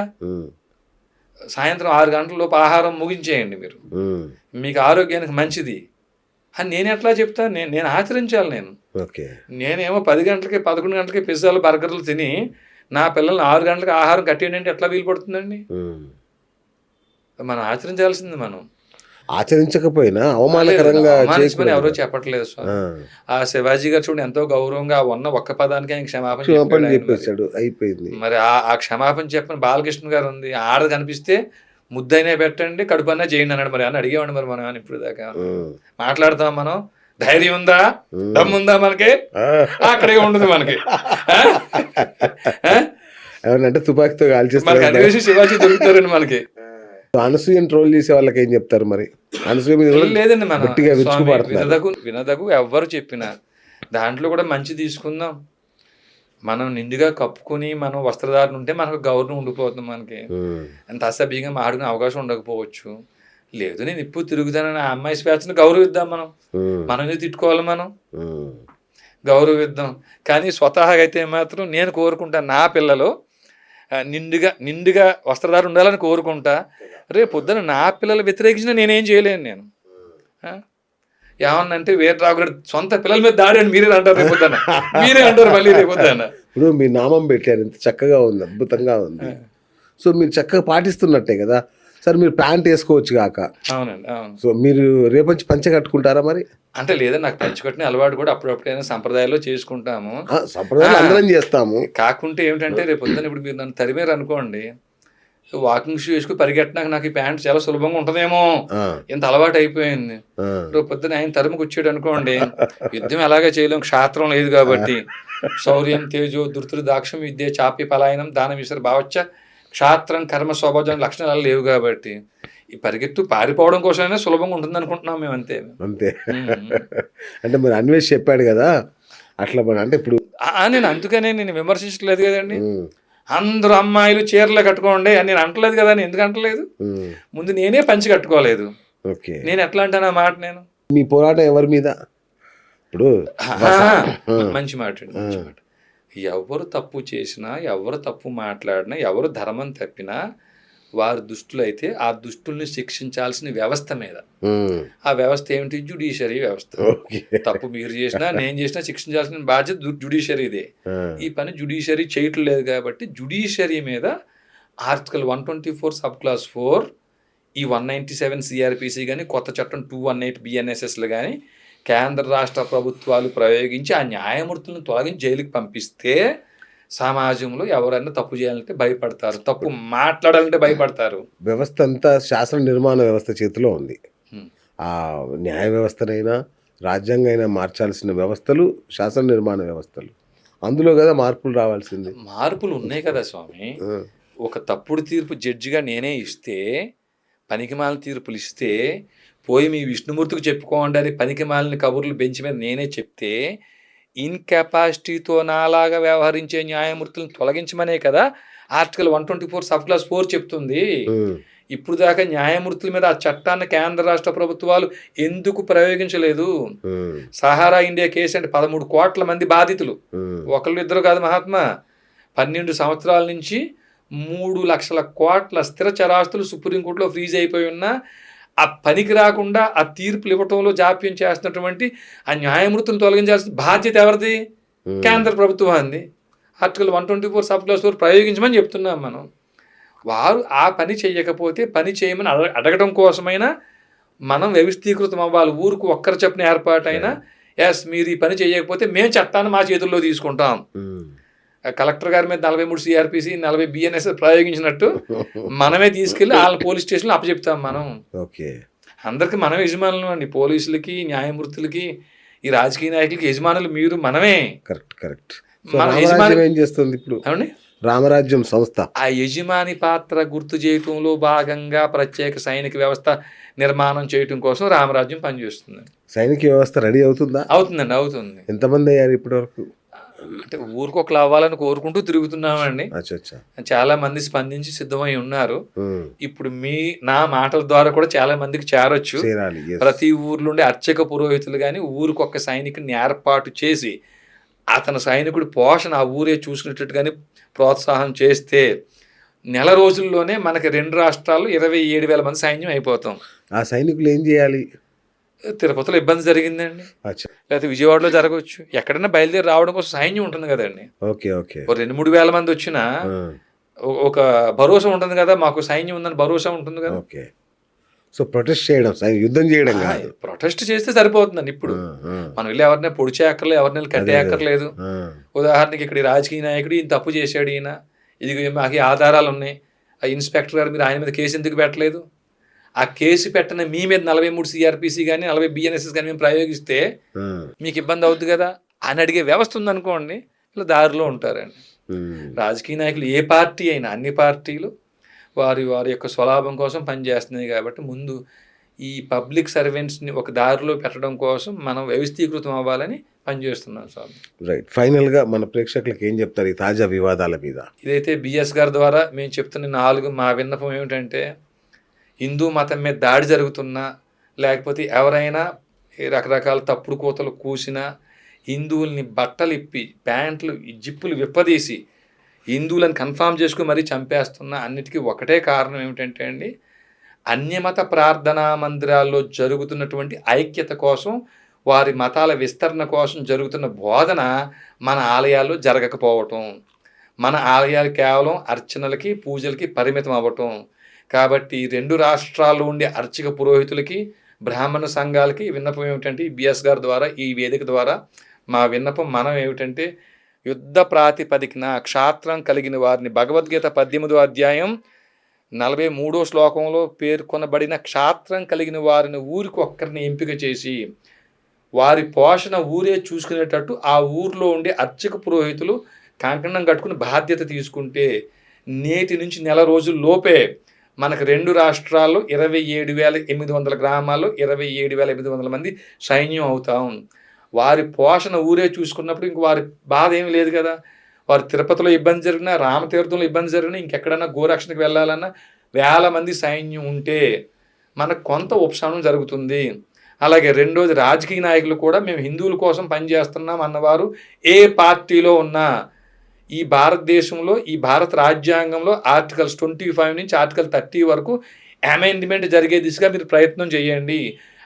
సాయంత్రం 6 గంటల లోపు ఆహారం ముగించేయండి మీరు, మీకు ఆరోగ్యానికి మంచిది అని నేను ఎట్లా చెప్తాను? నేను ఆచరించాలి. నేనేమో 10 గంటలకి 11 గంటలకి పిజ్జాలు బర్గర్లు తిని నా పిల్లల్ని 6 గంటలకి ఆహారం కట్టేయండి అంటే ఎట్లా వీలు పడుతుందండి? మనం ఆచరించాల్సింది. మనం ఆచరించకపోయినా అవమానకరంగా ఎవరో చెప్పట్లేదు స్వామి. ఆ శివాజీ గారు చూడండి ఎంతో గౌరవంగా ఉన్న ఒక్క పదానికి ఆయన క్షమాపణ చెప్పేశాడు, అయిపోయింది. మరి ఆ క్షమాపణ చెప్పని బాలకృష్ణ గారు ఉంది, ఆడ కనిపిస్తే ముద్దైనా పెట్టండి, కడుపన్నా చేయండి అన్నాడు. మరి అని అడిగేవాడి మరి మనం ఇప్పుడు దాకా మాట్లాడతాం. మనం ధైర్యం ఉందా, దమ్ముందా మనకి? అక్కడే ఉండదు మనకి. ఏమనంటే తుపాకీతో కాల్చేస్తారు, అన్వేషి శివాజీ దొరుకుతారండి మనకి. అనసూయని ట్రోల్ చేసే వాళ్ళకి ఏం చెప్తారు మరి? అనసూయ మీద లేదండి, మనం వినదగు ఎవ్వరు చెప్పినా దాంట్లో కూడా మంచి తీసుకుందాం. మనం నిండుగా కప్పుకొని మనం వస్త్రధారణ ఉంటే మనకు గౌరవం ఉండిపోతుంది. మనకి అంత అసభ్యంగా మాడుకునే అవకాశం ఉండకపోవచ్చు. లేదు నేను ఇప్పుడు తిరుగుతానని ఆ అమ్మాయి స్వేచ్ఛను గౌరవిద్దాం. మనం ఎందుకు తిట్టుకోవాలి? మనం గౌరవిద్దాం. కానీ స్వతహాగా అయితే మాత్రం నేను కోరుకుంటా నా పిల్లలు నిండుగా వస్త్రధారణ ఉండాలని కోరుకుంటా. రేపు పొద్దున నా పిల్లలు వ్యతిరేకించిన నేనేం చేయలేను. నేను ఏమన్నంటే వీరరావు గారు సొంత పిల్లల మీద దాడి అని మీరే అంటారు, రేపు పొద్దున మీరే అంటారు మళ్ళీ రేపు పొద్దున. ఇప్పుడు మీ నామం పెట్టారు, ఇంత చక్కగా ఉంది, అద్భుతంగా ఉంది. సో మీరు చక్కగా పాటిస్తున్నట్టే కదా. సరే మీరు ప్యాంట్ వేసుకోవచ్చు కాక. అవునండి, అవును. సో మీరు రేపొచ్చి పంచె కట్టుకుంటారా మరి? అంటే లేదా నాకు పంచుకట్టిన అలవాటు కూడా అప్పుడప్పుడైనా సంప్రదాయాల్లో చేసుకుంటాము. సంప్రదాయాలు అందరం చేస్తాము. కాకుంటే ఏమిటంటే రేపు పొద్దున ఇప్పుడు మీరు నన్ను తరిమేరు అనుకోండి, వాకింగ్ షూ వేసుకుని పరిగెట్టినాక నాకు ఈ ప్యాంట్ చాలా సులభంగా ఉంటుందేమో, ఇంత అలవాటు అయిపోయింది. రేపు పొద్దున ఆయన తరిమికి వచ్చాడు అనుకోండి, యుద్ధం ఎలాగే చేయలేము, క్షాత్రం లేదు కాబట్టి. శౌర్యం తేజో దుర్తులు దాక్షం విద్య చాపి పలాయనం దానం విసర భావచ్చ క్షాత్రం కర్మ స్వభావం లక్షణాలు లేవు కాబట్టి ఈ పరిగెత్తు పారిపోవడం కోసమైనా సులభంగా ఉంటుంది అనుకుంటున్నాం మేము. అంతే. అంటే మరి అన్వేష్ చెప్పాడు కదా అట్లా. అంటే ఇప్పుడు నేను అందుకనే నేను విమర్శించట్లేదు కదండి. అందరూ అమ్మాయిలు చీరలు కట్టుకోండి అని నేను అంటలేదు కదా. నేను ఎందుకు అంటలేదు? ముందు నేనే పంచి కట్టుకోలేదు. నేను ఎట్లా అంటాను ఆ మాట? నేను మీ పోరాటం ఎవరి మీద? ఇప్పుడు మంచి మాట అండి, మంచి మాట. ఎవరు తప్పు చేసినా, ఎవరు తప్పు మాట్లాడినా, ఎవరు ధర్మం తప్పినా వారి దుష్టులు అయితే ఆ దుష్టుల్ని శిక్షించాల్సిన వ్యవస్థ మీద. ఆ వ్యవస్థ ఏమిటి? జ్యుడిషియరీ వ్యవస్థ. తప్పు మీరు చేసినా నేను చేసినా శిక్షించాల్సిన బాధ్యత జ్యుడిషియరీదే. ఈ పని జ్యుడిషియరీ చేయట్లేదు కాబట్టి జ్యుడిషియరీ మీద ఆర్టికల్ 124 సబ్ క్లాస్ 4, ఈ 197 సిఆర్పిసి కానీ, కొత్త చట్టం 218 బిఎన్ఎస్ఎస్లు కానీ కేంద్ర రాష్ట్ర ప్రభుత్వాలు ప్రయోగించి ఆ న్యాయమూర్తులను తొలగించి జైలుకి పంపిస్తే సమాజంలో ఎవరైనా తప్పు చేయాలంటే భయపడతారు, తప్పు మాట్లాడాలంటే భయపడతారు. వ్యవస్థ అంతా శాసన నిర్మాణ వ్యవస్థ చేతిలో ఉంది. ఆ న్యాయ వ్యవస్థనైనా రాజ్యాంగైనా మార్చాల్సిన వ్యవస్థలు శాసన నిర్మాణ వ్యవస్థలు. అందులో కదా మార్పులు రావాల్సింది. మార్పులు ఉన్నాయి కదా స్వామి. ఒక తప్పుడు తీర్పు జడ్జిగా నేనే ఇస్తే, పనికిమాలిన తీర్పులు ఇస్తే, పోయి మీ విష్ణుమూర్తికి చెప్పుకోండి అని పనికిమాలిన కబుర్లు బెంచ్ మీద నేనే చెప్తే, ఇన్కెపాసిటీతో నాలాగా వ్యవహరించే న్యాయమూర్తులను తొలగించమనే కదా ఆర్టికల్ 124 సబ్ క్లాస్ 4 చెప్తుంది. ఇప్పుడు దాకా న్యాయమూర్తుల మీద ఆ చట్టాన్ని కేంద్ర రాష్ట్ర ప్రభుత్వాలు ఎందుకు ప్రయోగించలేదు? సహారా ఇండియా కేసు అంటే 13 కోట్ల మంది బాధితులు, ఒకళ్ళు ఇద్దరు కాదు మహాత్మా. 12 సంవత్సరాల నుంచి 3 లక్షల కోట్ల స్థిర చరాస్తులు సుప్రీంకోర్టులో ఫ్రీజ్ అయిపోయి ఉన్నా ఆ పనికి రాకుండా ఆ తీర్పులు ఇవ్వటంలో జాప్యం చేస్తున్నటువంటి ఆ న్యాయమూర్తులను తొలగించాల్సిన బాధ్యత ఎవరిది? కేంద్ర ప్రభుత్వాన్ని. ఆర్టికల్ 124 సబ్ క్లాస్ 4 ప్రయోగించమని చెప్తున్నాం మనం. వారు ఆ పని చేయకపోతే పని చేయమని అడగడం కోసమైనా మనం వ్యవస్థీకృతం అవ్వాలి. ఊరుకు ఒక్కరి చెప్పిన ఏర్పాటైనా, ఎస్ మీరు ఈ పని చేయకపోతే మేము చట్టాన్ని మా చేతుల్లో తీసుకుంటాం. కలెక్టర్ గారి మీద 43 సిఆర్పిసి 40 బిఎన్ఎస్ ప్రయోగించినట్టు మనమే తీసుకెళ్ళి వాళ్ళ పోలీస్ స్టేషన్లో అప్పచెప్తాం మనం. అందరికి మనమే యజమానులు అండి. పోలీసులకి, న్యాయమూర్తులకి, ఈ రాజకీయ నాయకులకి యజమానులు మీరు మనమే. కరెక్ట్. ఏం చేస్తుంది ఇప్పుడు రామరాజ్యం సంస్థ? ఆ యజమాని పాత్ర గుర్తు చేయటంలో భాగంగా ప్రత్యేక సైనిక వ్యవస్థ నిర్మాణం చేయటం కోసం రామరాజ్యం పనిచేస్తుంది. సైనిక వ్యవస్థ రెడీ అవుతుందా? అవుతుందండి, అవుతుంది. ఎంతమంది అయ్యారు ఇప్పటి వరకు? అంటే ఊరికొకరు అవ్వాలని కోరుకుంటూ తిరుగుతున్నామండి. చాలా మంది స్పందించి సిద్ధమై ఉన్నారు. ఇప్పుడు నా మాటల ద్వారా కూడా చాలా మందికి చేరొచ్చు. ప్రతి ఊర్లోండే అర్చక పురోహితులు కానీ ఊరికొక సైనికుని ఏర్పాటు చేసి అతని సైనికుడి పోషణ ఆ ఊరే చూసుకునేటట్టు కానీ ప్రోత్సాహం చేస్తే నెల రోజుల్లోనే మనకి 2 రాష్ట్రాల్లో 27,000 మంది సైన్యం అయిపోతాం. ఆ సైనికులు ఏం చేయాలి? తిరుపతిలో ఇబ్బంది జరిగిందండి, లేకపోతే విజయవాడలో జరగవచ్చు. ఎక్కడైనా బయలుదేరి రావడం కోసం సైన్యం ఉంటుంది కదండి. 2-3 వేల మంది వచ్చినా ఒక భరోసా ఉంటుంది కదా, మాకు సైన్యం ఉందని భరోసా ఉంటుంది కదా. సో ప్రొటెస్ట్ చేయడం, యుద్ధం చేయడం కాదు, ప్రొటెస్ట్ చేస్తే సరిపోతుందండి. ఇప్పుడు మనం వెళ్ళి ఎవరిని పొడిచే అక్కర్లేదు, ఎవరిని కట్టే అక్కర్లేదు. ఉదాహరణకి ఇక్కడ రాజకీయ నాయకుడు ఈయన తప్పు చేశాడు, ఈయన ఇది మాకు ఆధారాలు ఉన్నాయి, ఆ ఇన్స్పెక్టర్ గారు మీరు ఆయన మీద కేసు ఎందుకు పెట్టలేదు? ఆ కేసు పెట్టిన మీ మీద 43 సిఆర్పిసి కానీ 40 బిఎన్ఎస్ఎస్ కానీ మేము ప్రయోగిస్తే మీకు ఇబ్బంది అవుతుంది కదా అని అడిగే వ్యవస్థ ఉందనుకోండి, ఇలా దారిలో ఉంటారండి. రాజకీయ నాయకులు ఏ పార్టీ అయినా, అన్ని పార్టీలు వారి యొక్క స్వలాభం కోసం పనిచేస్తున్నాయి కాబట్టి ముందు ఈ పబ్లిక్ సర్వెంట్స్ని ఒక దారిలో పెట్టడం కోసం మనం వ్యవస్థీకృతం అవ్వాలని పనిచేస్తున్నాం సార్. రైట్. ఫైనల్గా మన ప్రేక్షకులకు ఏం చెప్తారు ఈ తాజా వివాదాల మీద? ఇదైతే బిఎస్ గారి ద్వారా మేము చెప్తున్న 4 మా విన్నపం ఏమిటంటే, హిందూ మతం మీద దాడి జరుగుతున్నా, లేకపోతే ఎవరైనా రకరకాల తప్పుడు కూతలు కూసినా, హిందువుల్ని బట్టలు ఇప్పి ప్యాంట్లు జిప్పులు విప్పదీసి హిందువులను కన్ఫామ్ చేసుకుని మరీ చంపేస్తున్నా, అన్నిటికీ ఒకటే కారణం ఏమిటంటే అండి, అన్యమత ప్రార్థనా మందిరాల్లో జరుగుతున్నటువంటి ఐక్యత కోసం, వారి మతాల విస్తరణ కోసం జరుగుతున్న బోధన మన ఆలయాల్లో జరగకపోవటం, మన ఆలయాలు కేవలం అర్చనలకి పూజలకి పరిమితం అవ్వటం. కాబట్టి 2 రాష్ట్రాల్లో ఉండే అర్చక పురోహితులకి, బ్రాహ్మణ సంఘాలకి విన్నపం ఏమిటంటే, బిఎస్ గారి ద్వారా ఈ వేదిక ద్వారా మా విన్నపం మనం ఏమిటంటే, యుద్ధ ప్రాతిపదికన క్షాత్రం కలిగిన వారిని భగవద్గీత 18వ అధ్యాయం 43వ శ్లోకంలో పేర్కొనబడిన క్షాత్రం కలిగిన వారిని ఊరికి ఒక్కరిని ఎంపిక చేసి వారి పోషణ ఊరే చూసుకునేటట్టు ఆ ఊర్లో ఉండే అర్చక పురోహితులు కంకణం కట్టుకుని బాధ్యత తీసుకుంటే నేటి నుంచి నెల రోజుల లోపే మనకు 2 రాష్ట్రాల్లో 27,800 గ్రామాల్లో 27,800 మంది సైన్యం అవుతాం. వారి పోషణ ఊరే చూసుకున్నప్పుడు ఇంక వారి బాధ ఏమి లేదు కదా. వారు తిరుపతిలో ఇబ్బంది జరిగినా, రామతీర్థంలో ఇబ్బంది జరిగినా, ఇంకెక్కడన్నా గోరక్షణకు వెళ్ళాలన్నా 1,000 మంది సైన్యం ఉంటే మనకు కొంత ఉపశమనం జరుగుతుంది. అలాగే రెండోది రాజకీయ నాయకులు కూడా మేము హిందువుల కోసం పనిచేస్తున్నాం అన్నవారు ఏ పార్టీలో ఉన్నా ఈ భారతదేశంలో ఈ భారత రాజ్యాంగంలో ఆర్టికల్స్ 25 నుంచి ఆర్టికల్ 30 వరకు అమెండ్మెంట్ జరిగే దిశగా మీరు ప్రయత్నం చేయండి.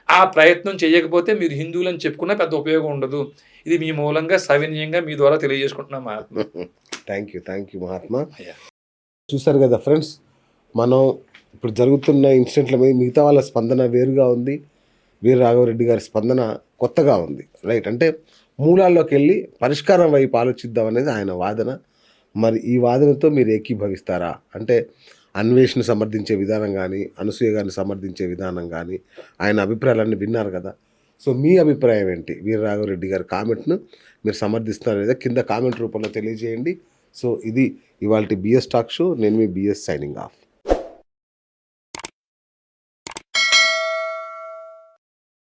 ఆ ప్రయత్నం చేయకపోతే మీరు హిందువులని చెప్పుకున్నా పెద్ద ఉపయోగం ఉండదు. ఇది మీ మూలంగా సవినయంగా మీ ద్వారా తెలియజేసుకుంటున్నాం మహాత్మా. Thank you Mahatma. అయ్యా. చూసారు కదా ఫ్రెండ్స్, మనం ఇప్పుడు జరుగుతున్న ఇన్సిడెంట్ల మీద మిగతా వాళ్ళ స్పందన వేరుగా ఉంది, వీర రాఘవరెడ్డి గారి స్పందన కొత్తగా ఉంది. రైట్, అంటే మూలాల్లోకి వెళ్ళి పరిష్కారం వైపు ఆలోచిద్దాం అనేది ఆయన వాదన. మరి ఈ వాదనతో మీరు ఏకీభవిస్తారా? అంటే అన్వేషణ సమర్థించే విధానం కానీ, అనసూయ గారిని సమర్థించే విధానం కానీ, ఆయన అభిప్రాయాలన్నీ విన్నారు కదా. సో మీ అభిప్రాయం ఏంటి? వీర రాఘవరెడ్డి గారి కామెంట్ను మీరు సమర్థిస్తున్నారు లేదా కింద కామెంట్ రూపంలో తెలియజేయండి. సో ఇది ఇవాళ బిఎస్ టాక్ షో. నేను మీ బిఎస్ సైనింగ్ ఆఫ్.